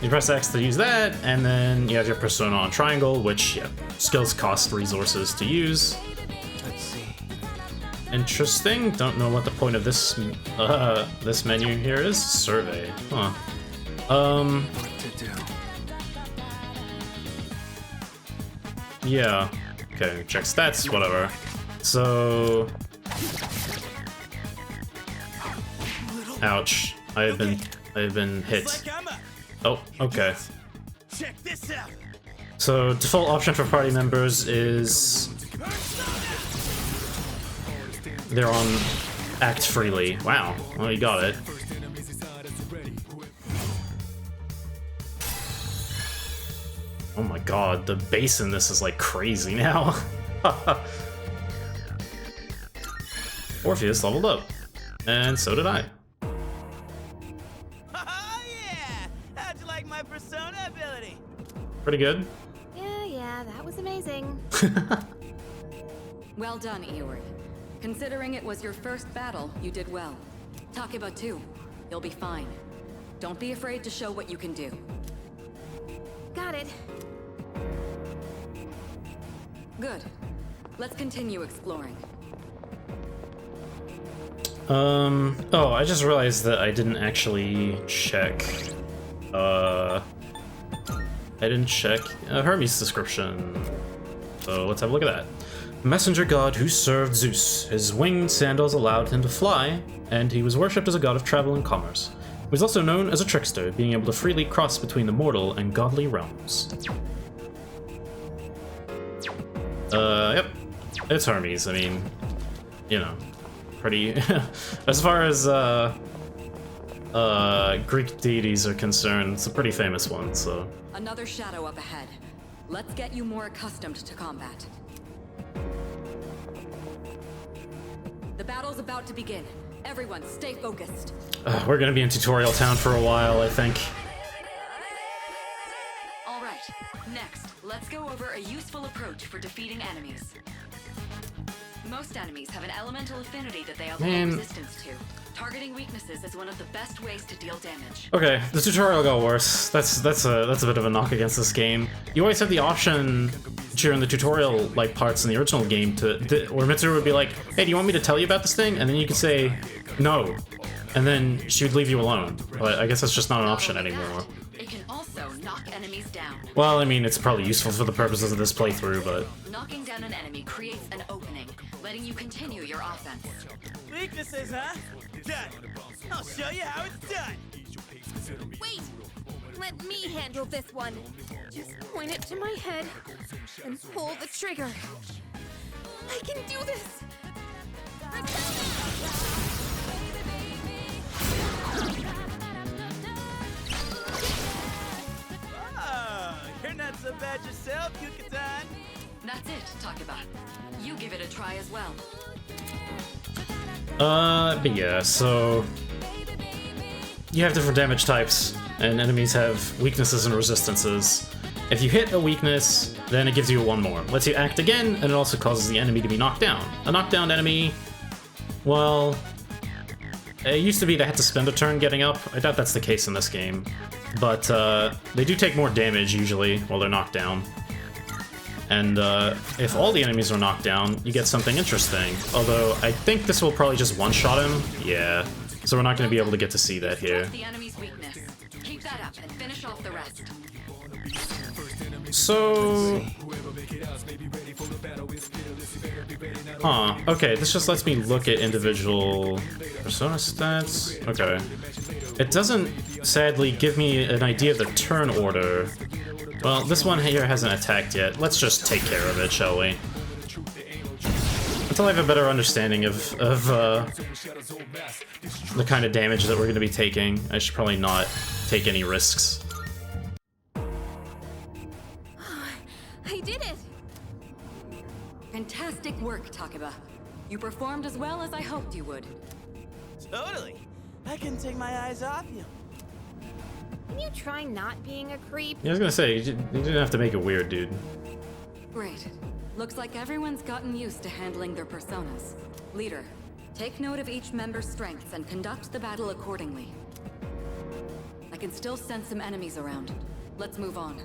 You press X to use that, and then you have your persona on triangle, which, yeah, skills cost resources to use. Let's see. Interesting. Don't know what the point of this this menu here is. Survey. Huh. What to do? Yeah. Okay, check stats, whatever. So... Ouch. I've been hit. Oh, okay. Check this out. So, default option for party members is... They're on act freely. Wow. Well, you got it. Oh my god, the bass in this is like crazy now. Orpheus leveled up. And so did I. Oh yeah! How'd you like my persona ability? Pretty good. Yeah, that was amazing. Well done, Eeyore. Considering it was your first battle, you did well. Takeba too. You'll be fine. Don't be afraid to show what you can do. Got it. Good. Let's continue exploring. Oh, I just realized that I didn't actually check, I didn't check Hermes' description. So let's have a look at that. Messenger god who served Zeus. His winged sandals allowed him to fly, and he was worshipped as a god of travel and commerce. He was also known as a trickster, being able to freely cross between the mortal and godly realms. Yep. It's Hermes. I mean, you know, pretty... as far as, Greek deities are concerned, it's a pretty famous one, so... Another shadow up ahead. Let's get you more accustomed to combat. The battle's about to begin. Everyone, stay focused. We're gonna be in tutorial town for a while, I think. All right, next, let's go over a useful approach for defeating enemies. Most enemies have an elemental affinity that they have resistance to. Targeting weaknesses is one of the best ways to deal damage. Okay, the tutorial got worse. That's a bit of a knock against this game. You always had the option during the tutorial like parts in the original game where Mitsuru would be like, "Hey, do you want me to tell you about this thing?" And then you could say no, and then she would leave you alone. But I guess that's just not an option anymore. It can also knock enemies down. Well, I mean, it's probably useful for the purposes of this playthrough, but... Knocking down an enemy creates an opening, letting you continue your offense. Weaknesses, huh? Done. I'll show you how it's done. Wait! Let me handle this one. Just point it to my head and pull the trigger. I can do this! Oh, you're not so bad yourself, Yucatan. That's it, Takeba. You give it a try as well. But yeah, so... You have different damage types, and enemies have weaknesses and resistances. If you hit a weakness, then it gives you one more. Lets you act again, and it also causes the enemy to be knocked down. A knockdown enemy, well... It used to be they had to spend a turn getting up. I doubt that's the case in this game. But, they do take more damage, usually, while they're knocked down. And, if all the enemies are knocked down, you get something interesting. Although, I think this will probably just one-shot him. Yeah. So we're not going to be able to get to see that here. The enemy's weakness. Keep that up and finish off the rest. So... Huh. Okay, this just lets me look at individual persona stats. Okay. It doesn't, sadly, give me an idea of the turn order. Well, this one here hasn't attacked yet. Let's just take care of it, shall we? Until I have a better understanding of the kind of damage that we're going to be taking, I should probably not take any risks. I did it! Fantastic work, Takeba. You performed as well as I hoped you would. Totally. I couldn't take my eyes off you. Can you try not being a creep? Yeah, I was gonna say, you didn't have to make it weird, dude. Great. Looks like everyone's gotten used to handling their personas. Leader, take note of each member's strengths and conduct the battle accordingly. I can still sense some enemies around. Let's move on.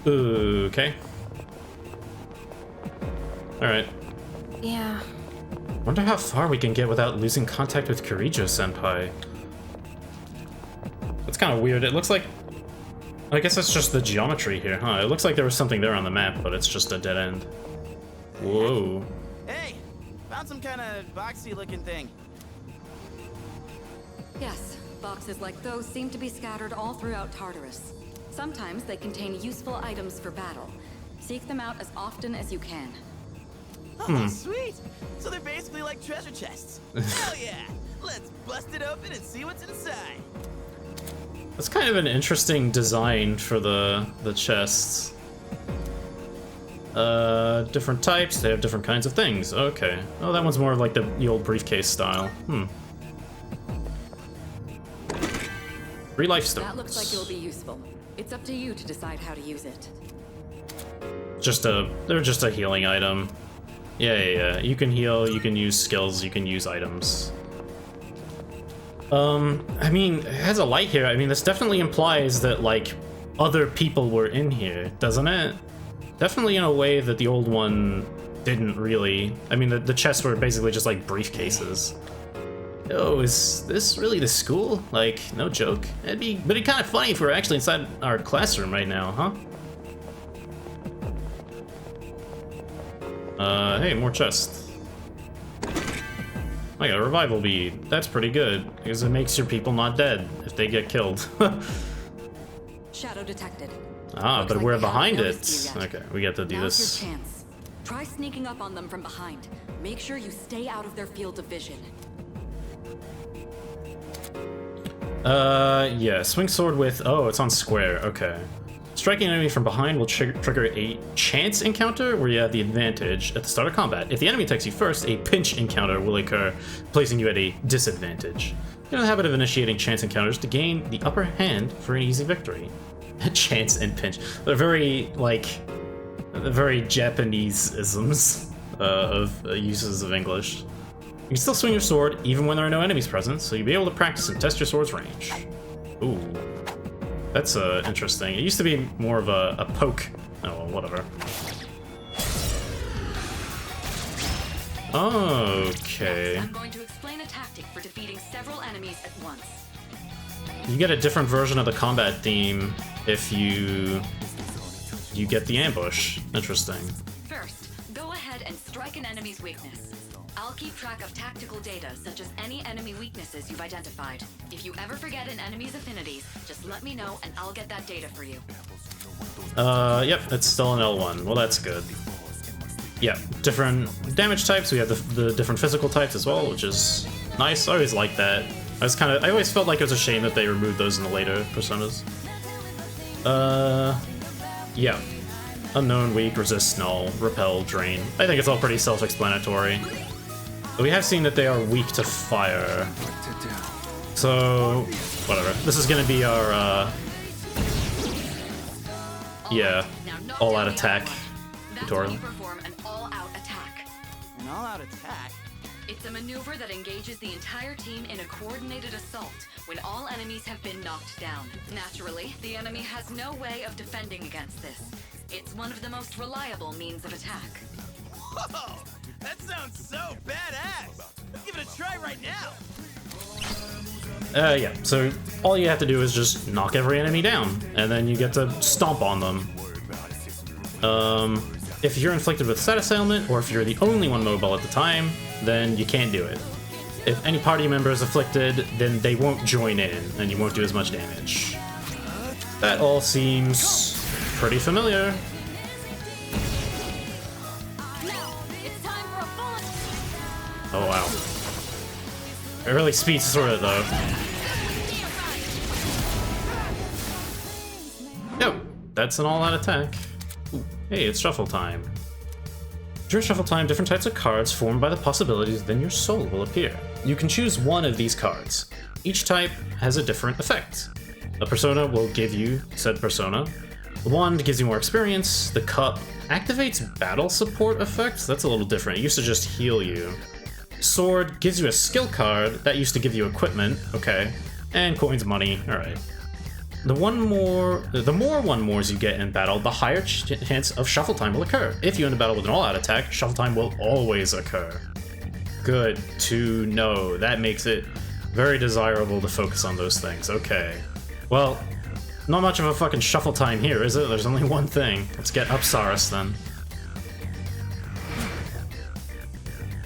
Okay. Alright. Yeah. Wonder how far we can get without losing contact with Kirijo-senpai. That's kind of weird. It looks like... I guess that's just the geometry here, huh? It looks like there was something there on the map, but it's just a dead end. Whoa. Hey, found some kind of boxy looking thing. Yes, boxes like those seem to be scattered all throughout Tartarus. Sometimes they contain useful items for battle. Seek them out as often as you can. Oh, sweet! So they're basically like treasure chests. Hell yeah! Let's bust it open and see what's inside. That's kind of an interesting design for the chests. Different types, they have different kinds of things. Okay. Oh, that one's more of like the old briefcase style. 3 life stones. That looks like it'll be useful. It's up to you to decide how to use it. They're just a healing item. Yeah. You can heal, you can use skills, you can use items. I mean, it has a light here. I mean, this definitely implies that, like, other people were in here, doesn't it? Definitely in a way that the old one didn't really. I mean, the chests were basically just, like, briefcases. Oh, is this really the school? Like, no joke. It'd be kind of funny if we were actually inside our classroom right now, huh? Hey, more chests. I got a revival bead. That's pretty good, because it makes your people not dead if they get killed. Shadow detected. Ah, Looks but like we're they haven't behind it. noticed you yet. Okay, we get to do Now's this. your chance. Try sneaking up on them from behind. Make sure you stay out of their field of vision. Yeah, swing sword with... Oh, it's on square, okay. Striking an enemy from behind will trigger a chance encounter where you have the advantage at the start of combat. If the enemy attacks you first, a pinch encounter will occur, placing you at a disadvantage. Get in the habit of initiating chance encounters to gain the upper hand for an easy victory. Chance and pinch. They're very, like, very Japanese-isms of uses of English. You can still swing your sword even when there are no enemies present, so you'll be able to practice and test your sword's range. Ooh. That's interesting. It used to be more of a poke. Oh, well, whatever. Okay. I'm going to explain a tactic for defeating several enemies at once. You get a different version of the combat theme if you get the ambush. Interesting. First, go ahead and strike an enemy's weakness. I'll keep track of tactical data, such as any enemy weaknesses you've identified. If you ever forget an enemy's affinities, just let me know and I'll get that data for you. Yep, it's still an L1. Well, that's good. Yeah, different damage types. We have the different physical types as well, which is nice. I always liked that. I always felt like it was a shame that they removed those in the later personas. Yeah. Unknown, weak, resist, null, repel, drain. I think it's all pretty self-explanatory. We have seen that they are weak to fire. So, whatever. This is gonna be our, yeah, all-out attack tutorial. Perform an all-out attack. An all-out attack? It's a maneuver that engages the entire team in a coordinated assault when all enemies have been knocked down. Naturally, the enemy has no way of defending against this. It's one of the most reliable means of attack. Whoa! That sounds so badass! Give it a try right now! Yeah, so all you have to do is just knock every enemy down, and then you get to stomp on them. If you're inflicted with status ailment, or if you're the only one mobile at the time, then you can't do it. If any party member is afflicted, then they won't join in, and you won't do as much damage. That all seems pretty familiar. Oh wow. It really speeds through it though. Yep, that's an all-out attack. Ooh, hey, it's shuffle time. During shuffle time, different types of cards formed by the possibilities within your soul will appear. You can choose one of these cards. Each type has a different effect. A persona will give you said persona. The wand gives you more experience. The cup activates battle support effects. That's a little different. It used to just heal you. Sword gives you a skill card. That used to give you equipment. Okay. And coins, money. Alright. The more one mores you get in battle, the higher chance of shuffle time will occur. If you end a battle with an all-out attack, shuffle time will always occur. Good to know. That makes it very desirable to focus on those things. Okay. Well, not much of a fucking shuffle time here, is it? There's only one thing. Let's get Upsaris then.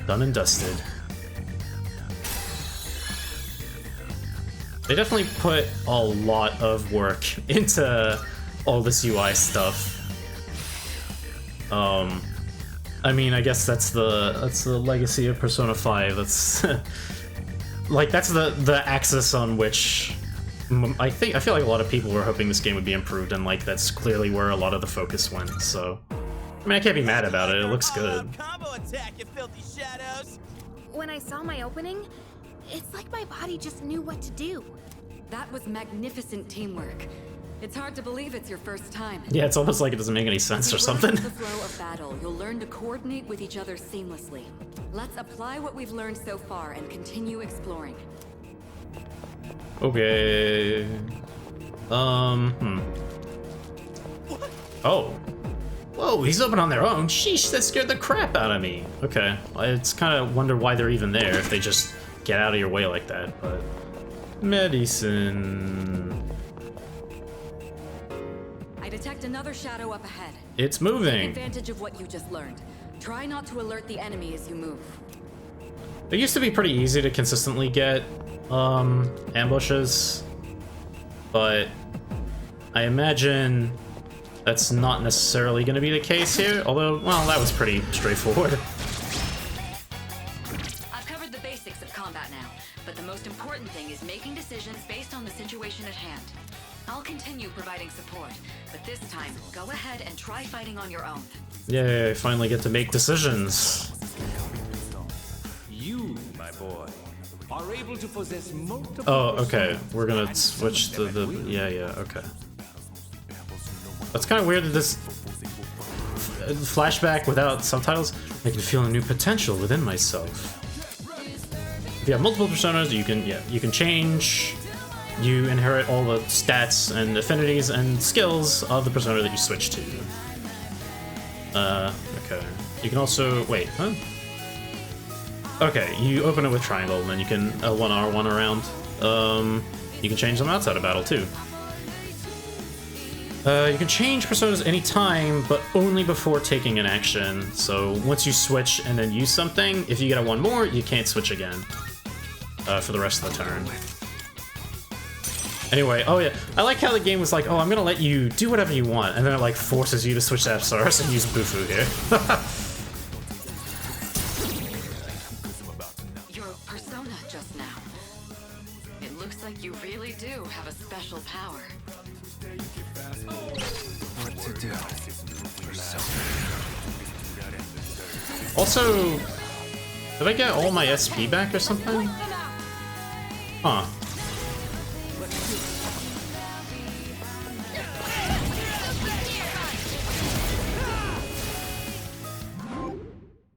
Done and dusted. They definitely put a lot of work into all this UI stuff. I mean, I guess that's the legacy of Persona 5. That's like that's the axis on which I feel like a lot of people were hoping this game would be improved, and like that's clearly where a lot of the focus went. So, I mean, I can't be mad about it. It looks good. Combo attack, you filthy shadows! When I saw my opening, it's like my body just knew what to do. That was magnificent teamwork. It's hard to believe it's your first time. Yeah, it's almost like it doesn't make any sense or something. The flow of battle, you'll learn to coordinate with each other seamlessly. Let's apply what we've learned so far and continue exploring. Okay. Oh. Whoa, he's open on their own. Sheesh, that scared the crap out of me. Okay, it's kind of wonder why they're even there if they just get out of your way like that, but... Medicine... I detect another shadow up ahead. It's moving. Take advantage of what you just learned. Try not to alert the enemy as you move. It used to be pretty easy to consistently get ambushes, but I imagine that's not necessarily going to be the case here, although, well, that was pretty straightforward. I've covered the basics of combat now, but the most important thing is making decisions based on the situation at hand. I'll continue providing support, but this time, go ahead and try fighting on your own. Yay, finally get to make decisions. You, my boy, are able to possess multiple... Oh, okay. We're gonna switch to the... Yeah, okay. That's kind of weird that this... flashback without subtitles. I can feel a new potential within myself. If you have multiple personas, you can change... You inherit all the stats and affinities and skills of the persona that you switch to. Okay. You can also... Wait, huh? Okay, you open it with triangle, and then you can L1, R1 around. You can change them outside of battle, too. You can change personas anytime, but only before taking an action. So once you switch and then use something, if you get a one more, you can't switch again for the rest of the turn. Anyway, oh yeah, I like how the game was like, oh, I'm gonna let you do whatever you want, and then it like forces you to switch to Upsaris and use Bufu here. Your persona just now. It looks like you really do have a special power. What to do? Also, did I get all my SP back or something? Huh.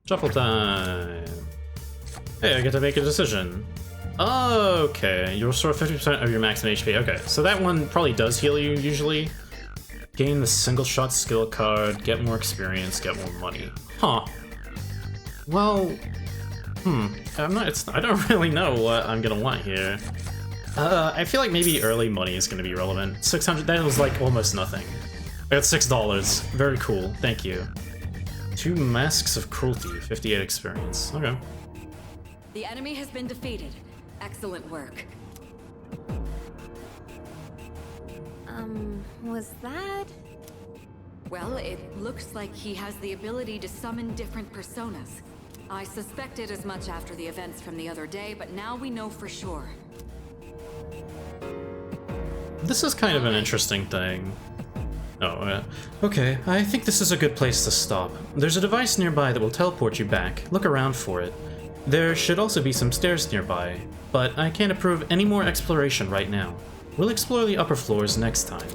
Shuffle time. Hey, I get to make a decision. Okay, you restore 50% of your maximum HP. Okay, so that one probably does heal you usually. Gain the single shot skill card, get more experience, get more money. Huh. Well, I don't really know what I'm gonna want here. I feel like maybe early money is gonna be relevant. 600, that was like almost nothing. I got $6. Very cool, thank you. 2 Masks of Cruelty, 58 experience. Okay. The enemy has been defeated. Excellent work. Was that? Well, it looks like he has the ability to summon different personas. I suspected as much after the events from the other day, but now we know for sure. This is kind of an interesting thing. Oh, okay, I think this is a good place to stop. There's a device nearby that will teleport you back. Look around for it. There should also be some stairs nearby, but I can't approve any more exploration right now. We'll explore the upper floors next time.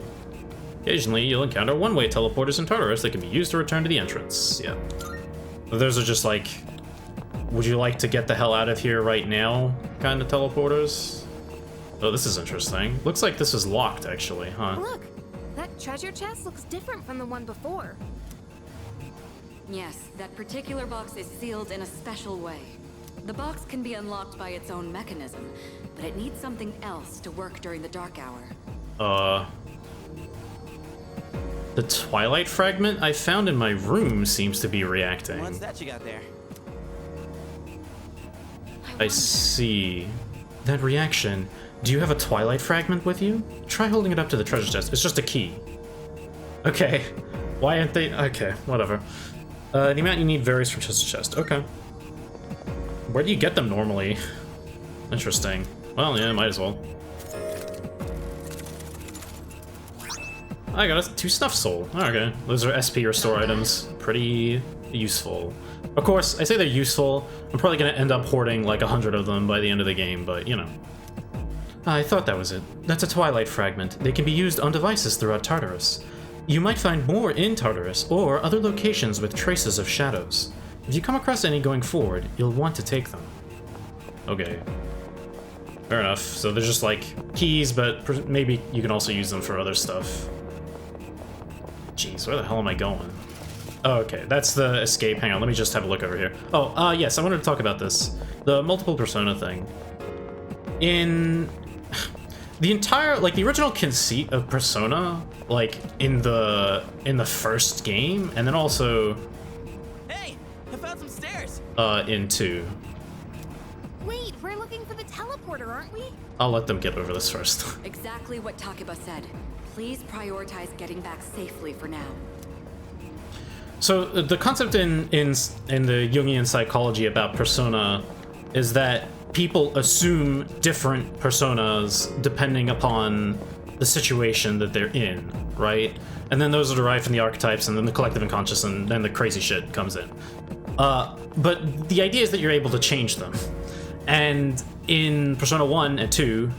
Occasionally, you'll encounter one-way teleporters in Tartarus that can be used to return to the entrance. Yep. Those are just like, would you like to get the hell out of here right now kind of teleporters? Oh, this is interesting. Looks like this is locked, actually, huh? Look, that treasure chest looks different from the one before. Yes, that particular box is sealed in a special way. The box can be unlocked by its own mechanism, but it needs something else to work during the dark hour. The Twilight fragment I found in my room seems to be reacting. What's that you got there? I see. That reaction. Do you have a Twilight fragment with you? Try holding it up to the treasure chest. It's just a key. Okay. Why aren't they? Okay, whatever. The amount you need varies from chest to chest. Okay. Where do you get them normally? Interesting. Well, yeah, might as well. I got a 2 Snuff Soul. Okay, those are SP restore items. Pretty useful. Of course, I say they're useful. I'm probably gonna end up hoarding like 100 of them by the end of the game, but you know. I thought that was it. That's a Twilight fragment. They can be used on devices throughout Tartarus. You might find more in Tartarus, or other locations with traces of shadows. If you come across any going forward, you'll want to take them. Okay. Fair enough. So they're just like keys, but maybe you can also use them for other stuff. Jeez, where the hell am I going? Oh, okay, that's the escape. Hang on, let me just have a look over here. Oh, yes, I wanted to talk about this. The multiple persona thing. In the entire, like, the original conceit of Persona, like, in the first game, and then also... Hey, I found some stairs! In 2. Wait, we're looking for the teleporter, aren't we? I'll let them get over this first. Exactly what Takeba said. Please prioritize getting back safely for now. So the concept in the Jungian psychology about persona is that people assume different personas depending upon the situation that they're in, right? And then those are derived from the archetypes, and then the collective unconscious, and then the crazy shit comes in. But the idea is that you're able to change them. And in Persona 1 and 2,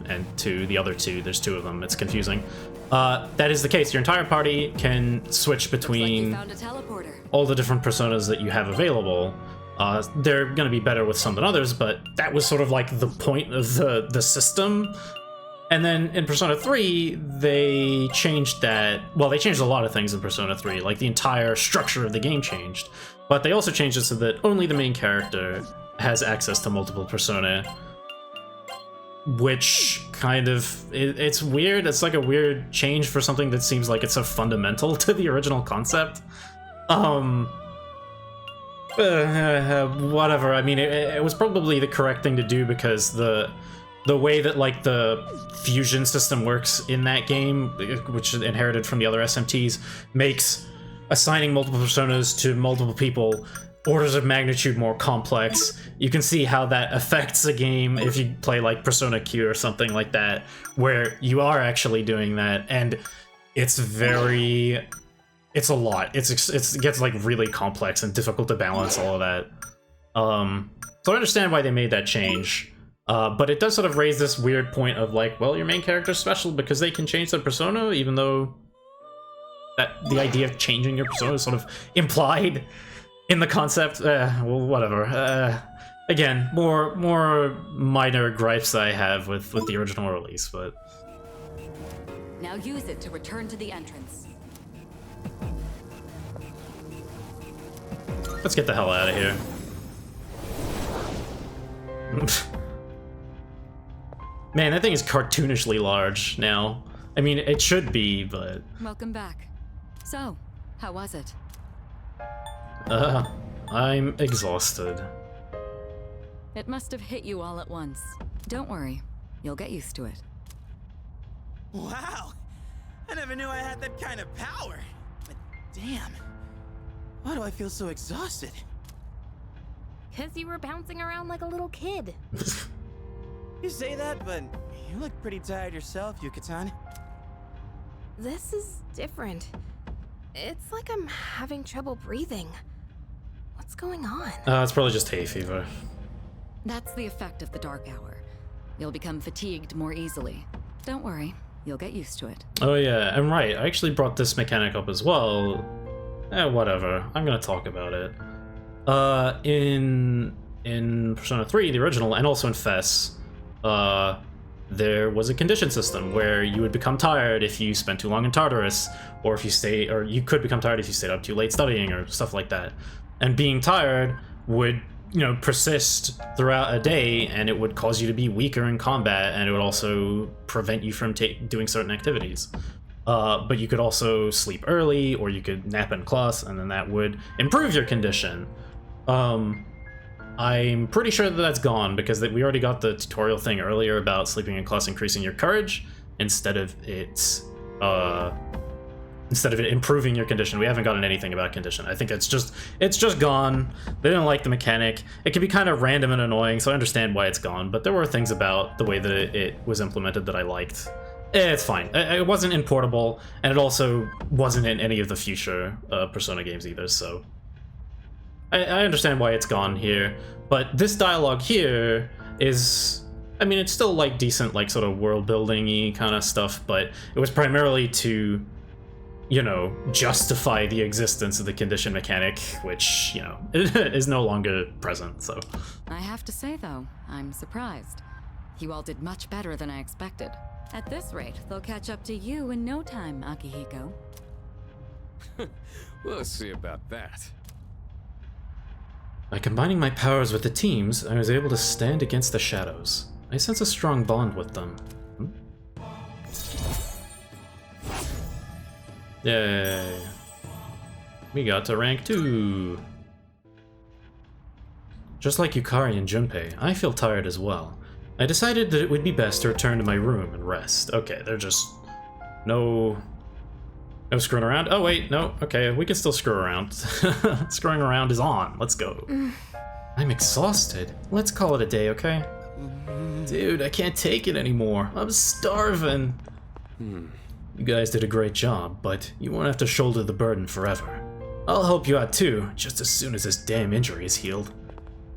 the other 2, there's 2 of them, it's confusing. That is the case. Your entire party can switch between all the different personas that you have available. They're going to be better with some than others, but that was sort of like the point of the system. And then in Persona 3, they changed that. Well, they changed a lot of things in Persona 3, like the entire structure of the game changed. But they also changed it so that only the main character has access to multiple persona. Which kind of, it's weird. It's like a weird change for something that seems like it's so fundamental to the original concept. Whatever. I mean, it was probably the correct thing to do because the way that like the fusion system works in that game, which is inherited from the other SMTs, makes assigning multiple personas to multiple people orders of magnitude more complex. You can see how that affects a game if you play like Persona Q or something like that, where you are actually doing that, and it's a lot. It gets like really complex and difficult to balance all of that. So I understand why they made that change, but it does sort of raise this weird point of like, well, your main character's special because they can change their persona, even though that the idea of changing your persona is sort of implied in the concept. Well, whatever. Again, more minor gripes I have with the original release, but... Now use it to return to the entrance. Let's get the hell out of here. Man, that thing is cartoonishly large now. I mean, it should be, but... Welcome back. So, how was it? I'm exhausted. It must have hit you all at once. Don't worry, you'll get used to it. Wow! I never knew I had that kind of power. But damn, why do I feel so exhausted? 'Cause you were bouncing around like a little kid. You say that, but you look pretty tired yourself, Yuka-tan. This is different. It's like I'm having trouble breathing. What's going on? It's probably just hay fever. That's the effect of the dark hour. You'll become fatigued more easily. Don't worry, you'll get used to it. Oh yeah, I'm right. I actually brought this mechanic up as well. Whatever. I'm gonna talk about it. In Persona 3, the original, and also in FES, there was a condition system where you would become tired if you spent too long in Tartarus, or you could become tired if you stayed up too late studying or stuff like that. And being tired would, persist throughout a day, and it would cause you to be weaker in combat, and it would also prevent you from doing certain activities. But you could also sleep early, or you could nap in class, and then that would improve your condition. I'm pretty sure that that's gone, because we already got the tutorial thing earlier about sleeping in class increasing your courage, instead of it improving your condition. We haven't gotten anything about condition. I think it's just gone. They didn't like the mechanic. It can be kind of random and annoying, so I understand why it's gone, but there were things about the way that it was implemented that I liked. It's fine. It wasn't in Portable, and it also wasn't in any of the future Persona games either, so I understand why it's gone here. But this dialogue here is, I mean, it's still like decent, like sort of world building-y kind of stuff, but it was primarily to, justify the existence of the condition mechanic, which, is no longer present, so. I have to say, though, I'm surprised. You all did much better than I expected. At this rate, they'll catch up to you in no time, Akihiko. We'll see about that. By combining my powers with the team's, I was able to stand against the shadows. I sense a strong bond with them. Yay. We got to rank 2. Just like Yukari and Junpei, I feel tired as well. I decided that it would be best to return to my room and rest. Okay, they're just... No screwing around? Oh wait, no, okay, we can still screw around. Screwing around is on, let's go. I'm exhausted. Let's call it a day, okay? Dude, I can't take it anymore. I'm starving. You guys did a great job, but you won't have to shoulder the burden forever. I'll help you out too, just as soon as this damn injury is healed.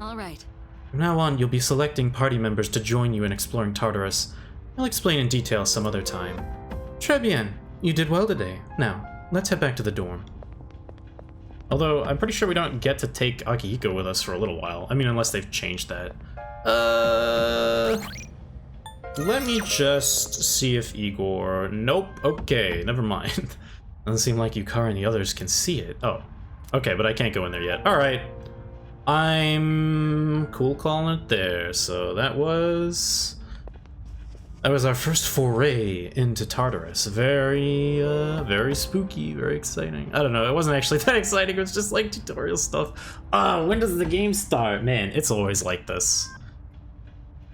All right. From now on, you'll be selecting party members to join you in exploring Tartarus. I'll explain in detail some other time. Très bien. You did well today. Now, let's head back to the dorm. Although, I'm pretty sure we don't get to take Akihiko with us for a little while. I mean, unless they've changed that. Let me just see if Igor... Nope, okay, never mind. Doesn't seem like Yukari and the others can see it. Oh, okay, but I can't go in there yet. Alright. I'm cool calling it there. So that was our first foray into Tartarus. Very spooky, very exciting. I don't know, it wasn't actually that exciting, it was just like tutorial stuff. When does the game start? Man, it's always like this.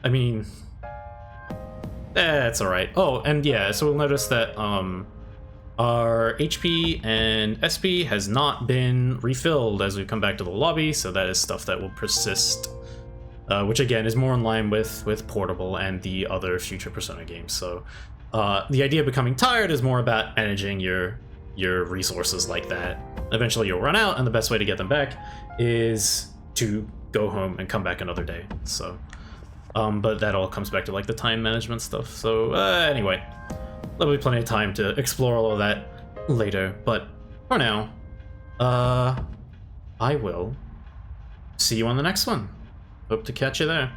I mean, it's alright. Oh, and yeah, so we'll notice that our HP and SP has not been refilled as we come back to the lobby, so that is stuff that will persist. Which again is more in line with Portable and the other future Persona games. So the idea of becoming tired is more about managing your resources like that. Eventually you'll run out, and the best way to get them back is to go home and come back another day. So, but that all comes back to like the time management stuff. So anyway, there'll be plenty of time to explore all of that later. But for now, I will see you on the next one. Hope to catch you there.